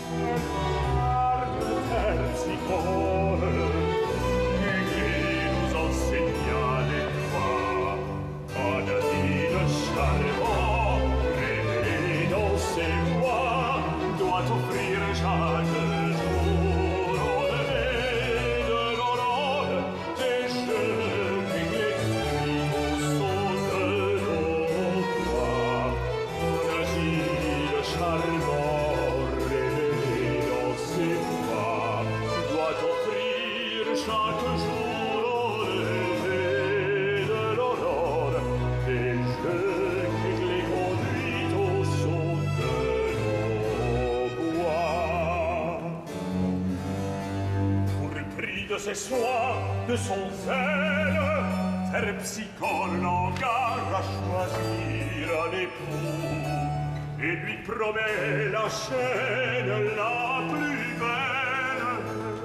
De l'art de Terpsichore, Aiglé nous enseigna les pas. Anodine charmant, révélé dans ses voix, doit offrir chaque jour au lever de l'aurore des jeux qu'Aiglé au son de nos voix. Anodine charmant, révélé dans ses voix, doit offrir chaque jour au lever de l'aurore des jeux qu'Aiglé conduit au son de nos bois. Pour le prix de ses soins, de son zèle, Terpsichore l'engage à choisir un époux et lui promet la chaîne la plus belle.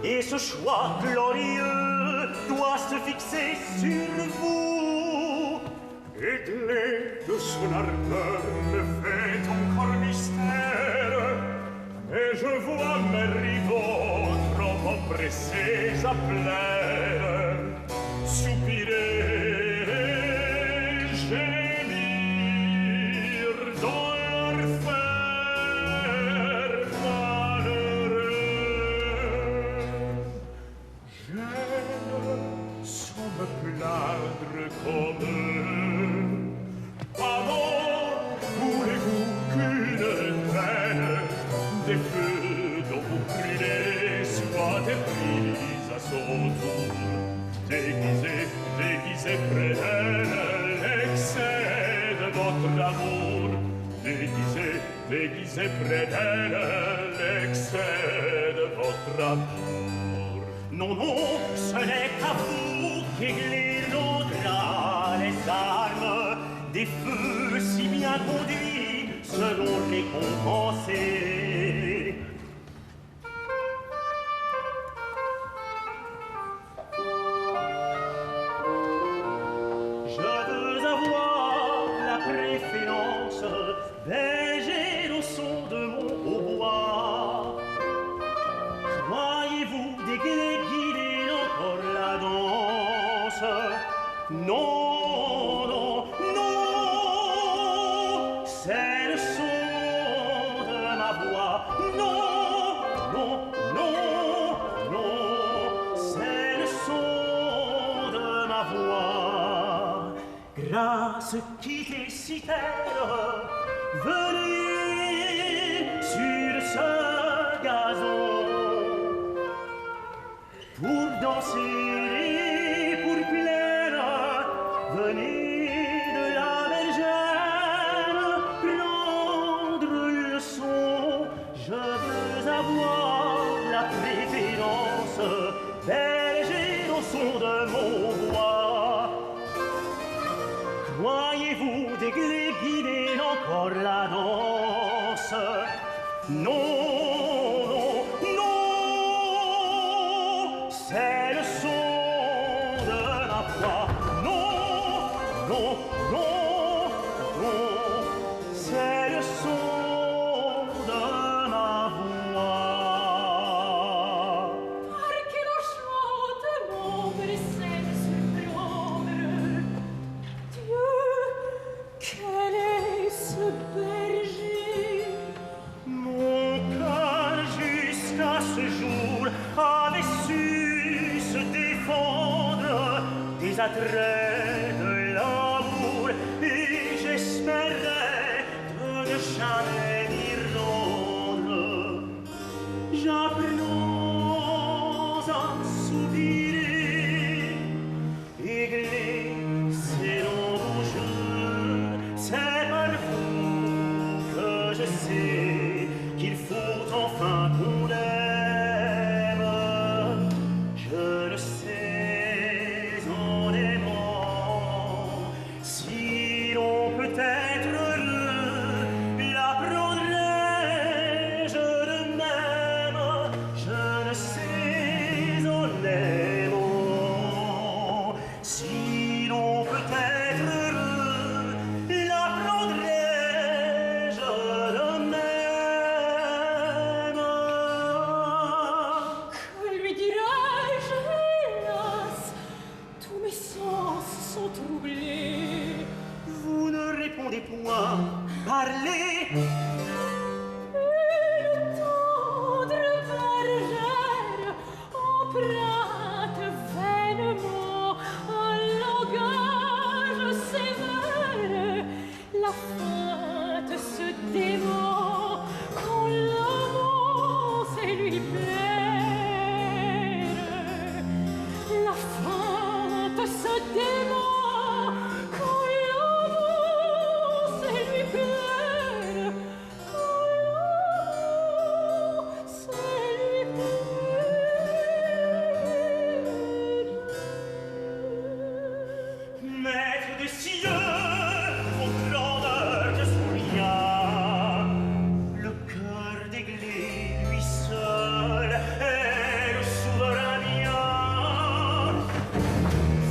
Et ce choix glorieux doit se fixer sur vous. Aiglé de son ardeur me fait encore mystère, et je vois mes rivaux trop empressés à plaire, soupirer et gémir dans leur faire malheureux. J'aime sans me plaindre comme eux. Amant, voulez-vous qu'une peine des feux dont vous brûlez soit éprise à son tour? Déguisez, déguisez près d'elle l'excès de votre amour. Déguisez, déguisez près d'elle l'excès de votre amour. Non, non, ce n'est qu'à vous qu'Aiglé rendra les armes, des feux si bien conduits seront récompensés. Je veux avoir la préférence, berger au son de mon hautbois. Croyez-vous d'Aiglé guider encore la danse? Non, non, non, c'est le son de ma voix. Non, non, non, non, c'est le son de ma voix. Grâce, quittez si terre, venez sur ce gazon pour danser et pour plaire. Venez de Voyez-vous d'Aiglé guider encore la danse? Non, non, non, c'est le son de ma voix. Non, non, non, non, c'est le son de ma voix. Perché lo chante muovere sempre surprendere. Dieu, quel est ce berger? Mon cœur jusqu'à ce jour avait su se défendre des attraits de l'amour et j'espérais de ne jamais m'y rendre. J'apprends à soupirer et glisser dans vos jeux. C'est par vous que je sais qu'il faut enfin qu'on aime. Je ne sais en aimant si l'on peut être heureux. L'apprendrai-je de même? Je ne sais en aimant si l'on peut être heureux. L'apprendrai-je de même? Que lui dirais-je, hélas, tous mes sens sont troublés. Vous ne répondez point, parlez. Une tendre bergère emprunte vainement un langage sévère. La feinte se dément quand l'amant sait lui plaire. La feinte se dément quand l'amant sait lui plaire. Quand l'amant sait lui plaire. Maître des cieux, aux grandeurs de son lien, le cœur d'Aiglé, lui seul, est le souverain bien.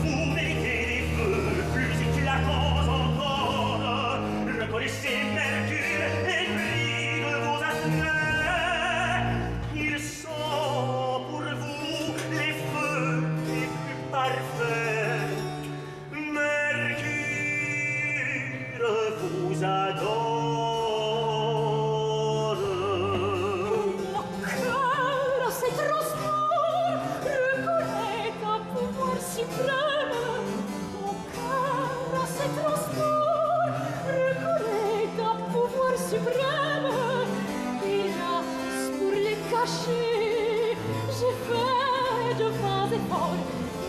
Vous méritez des vœux plus éclatants encore. Reconnaissez Mercure et prix de vos attraits. Ils sont pour vous les feux les plus parfaits. Mercure vous adore. Mon cœur à ses transports reconnaît un pouvoir suprême. Mon cœur à ses transports reconnaît un pouvoir suprême. Hélas, pour les cacher, j'ai fait de vains efforts.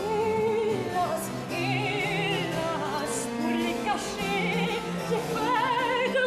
Hélas, hélas, pour les cacher, j'ai fait de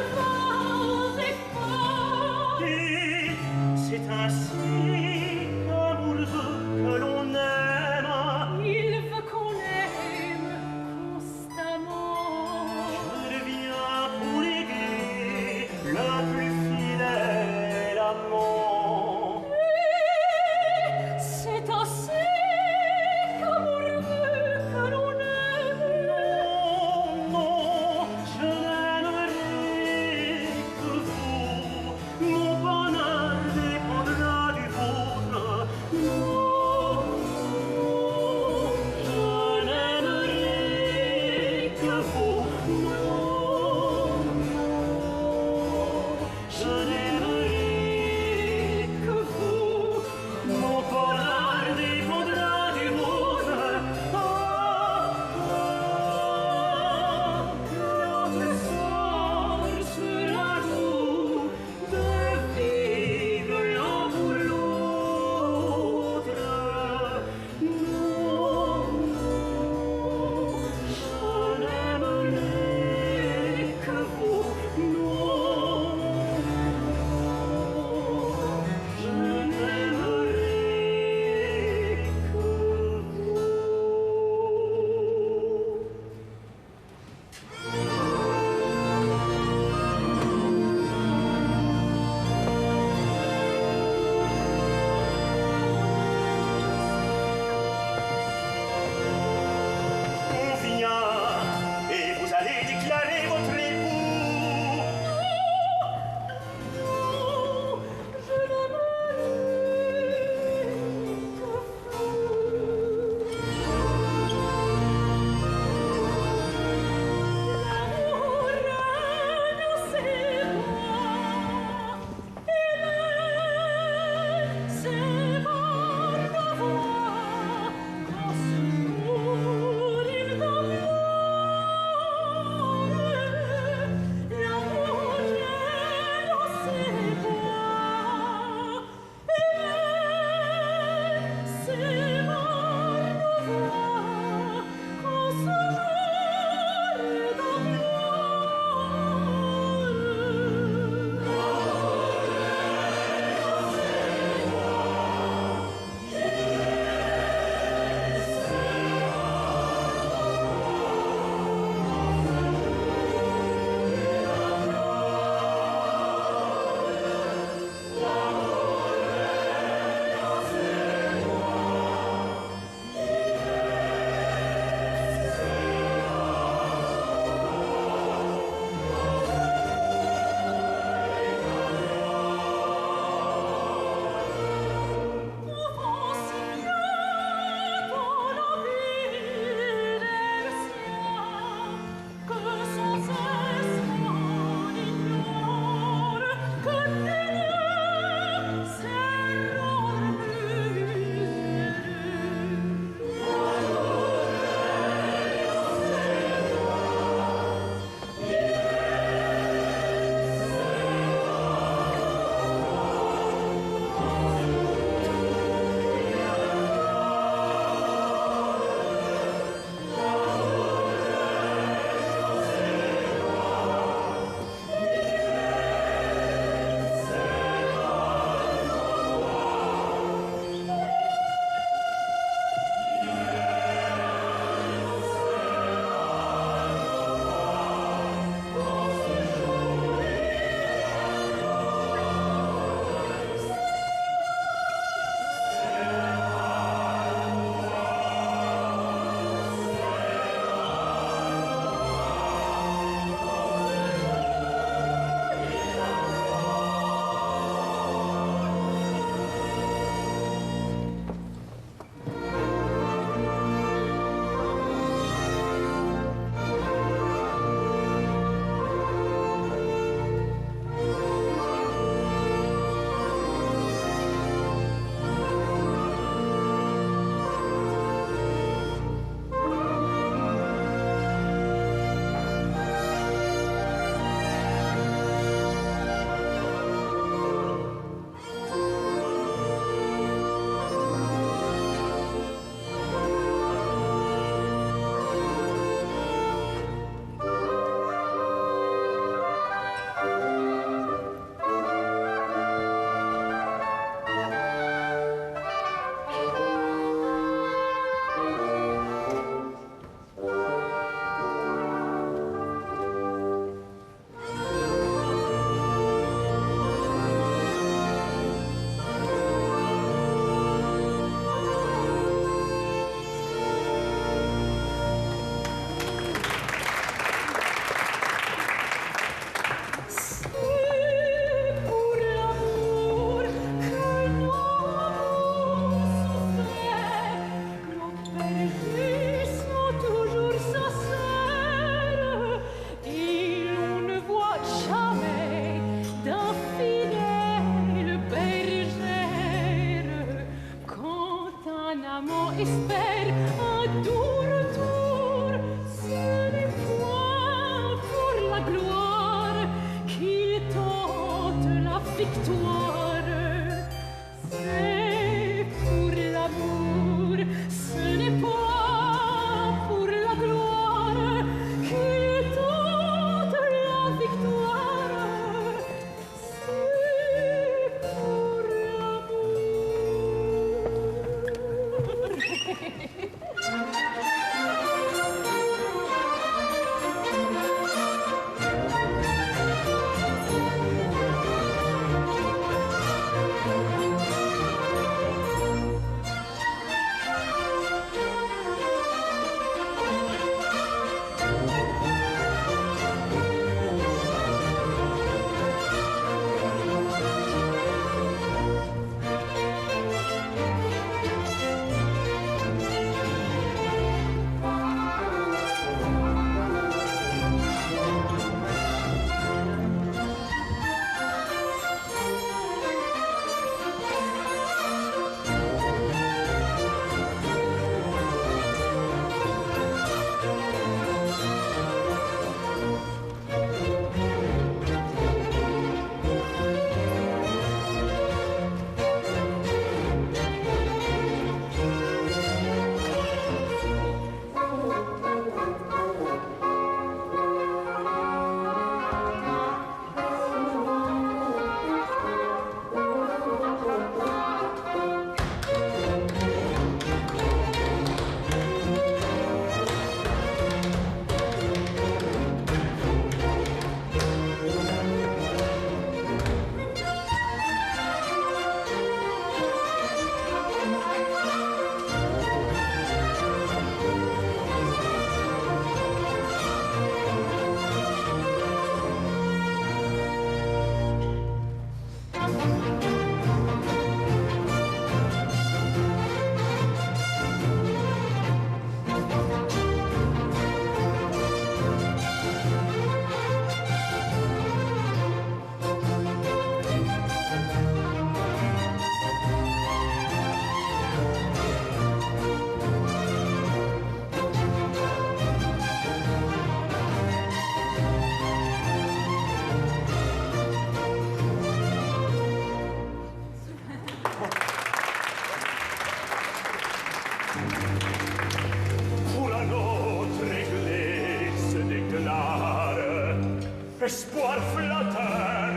espoir flatteur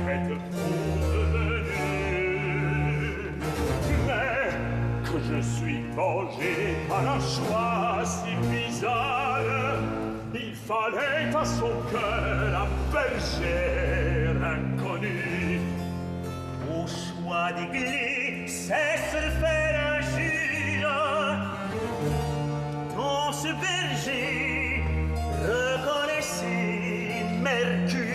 qu'êtes-vous devenu? Mais que je suis mangé par un choix si bizarre, il fallait à son cœur un berger inconnu. Au choix d'église, cesse de faire injure. Dans ce berger, reconnaissez Mercure.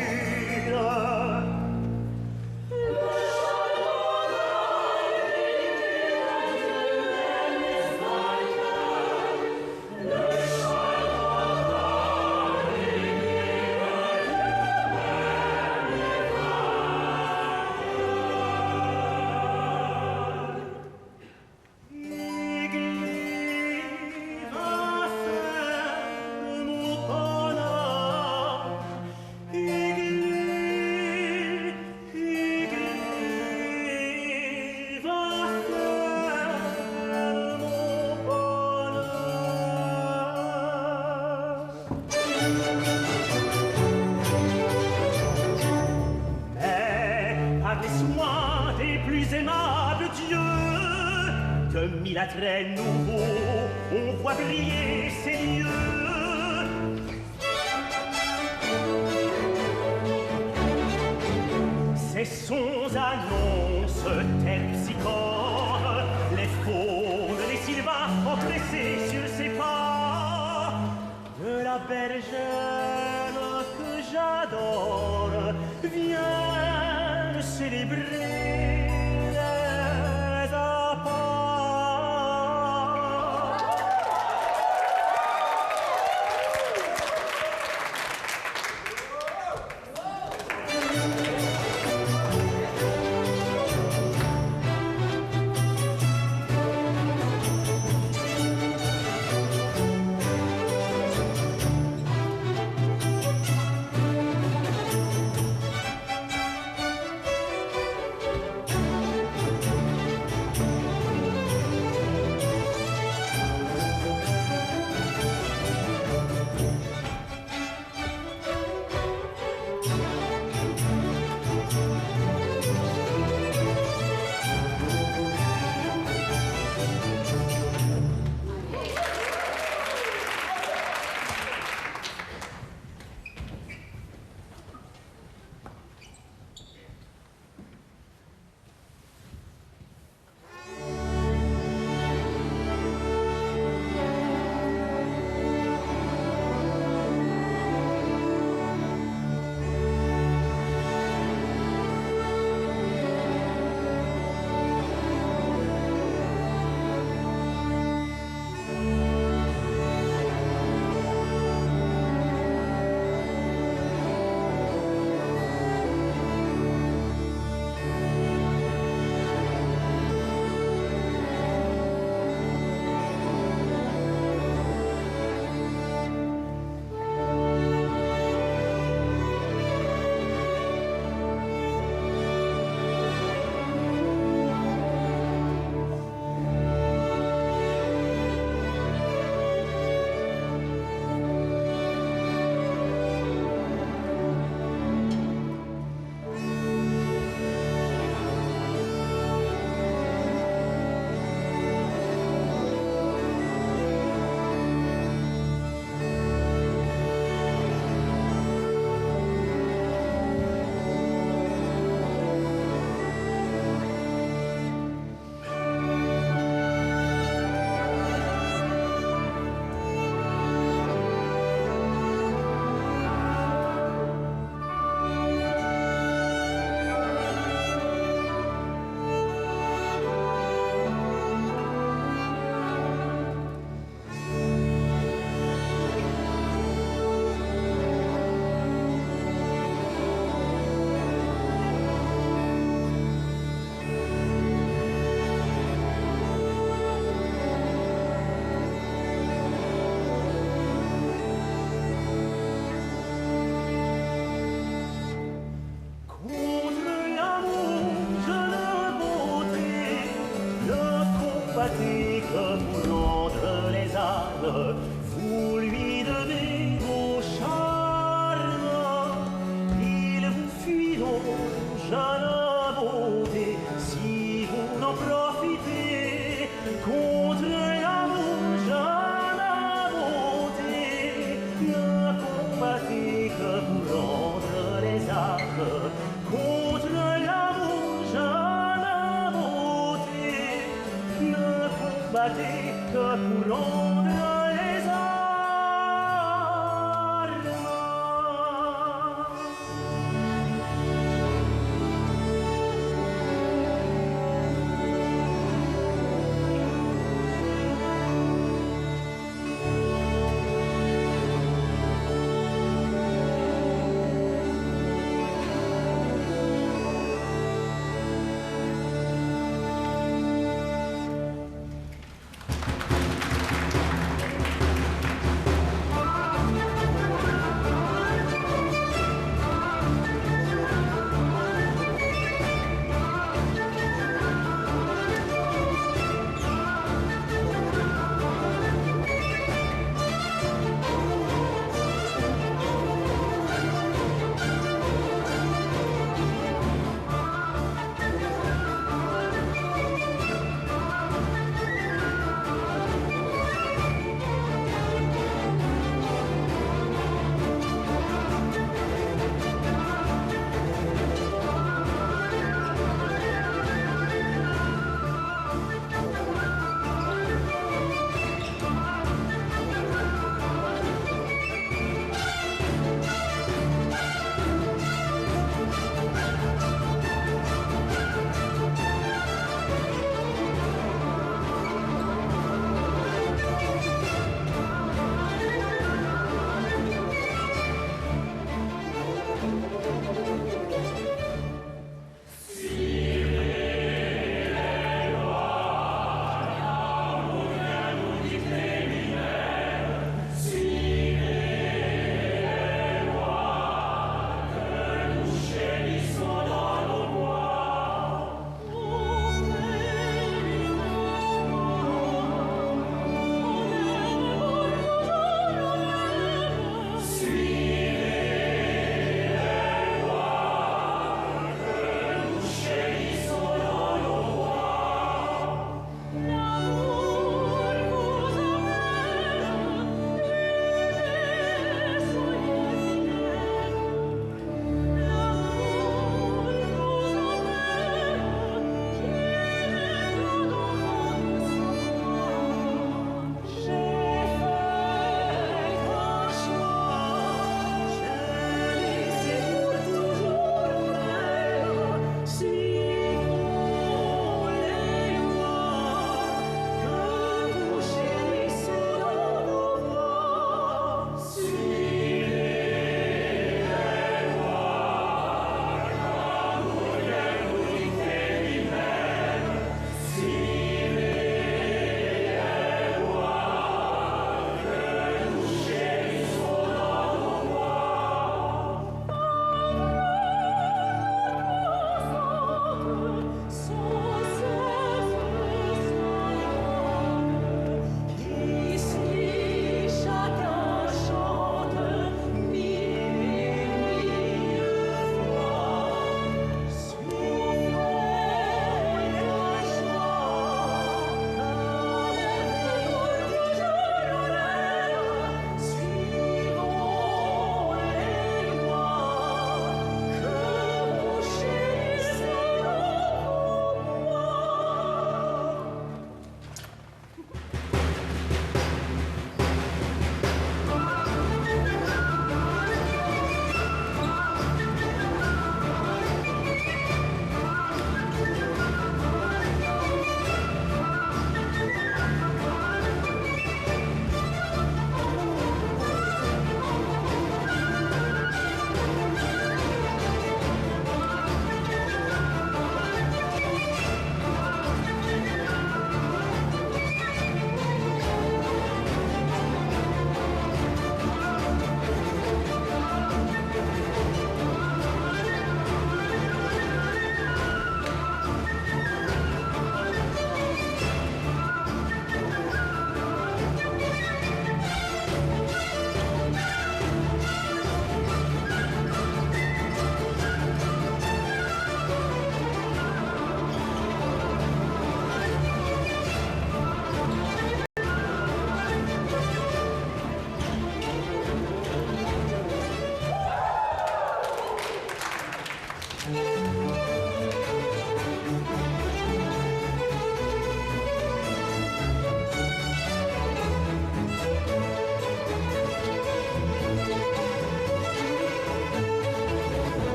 Mille attraits nouveaux, on voit briller ces lieux. Ces sons annoncent terpsichore, les faunes, les sylvains empressés sur ses pas. De la bergère que j'adore, viens célébrer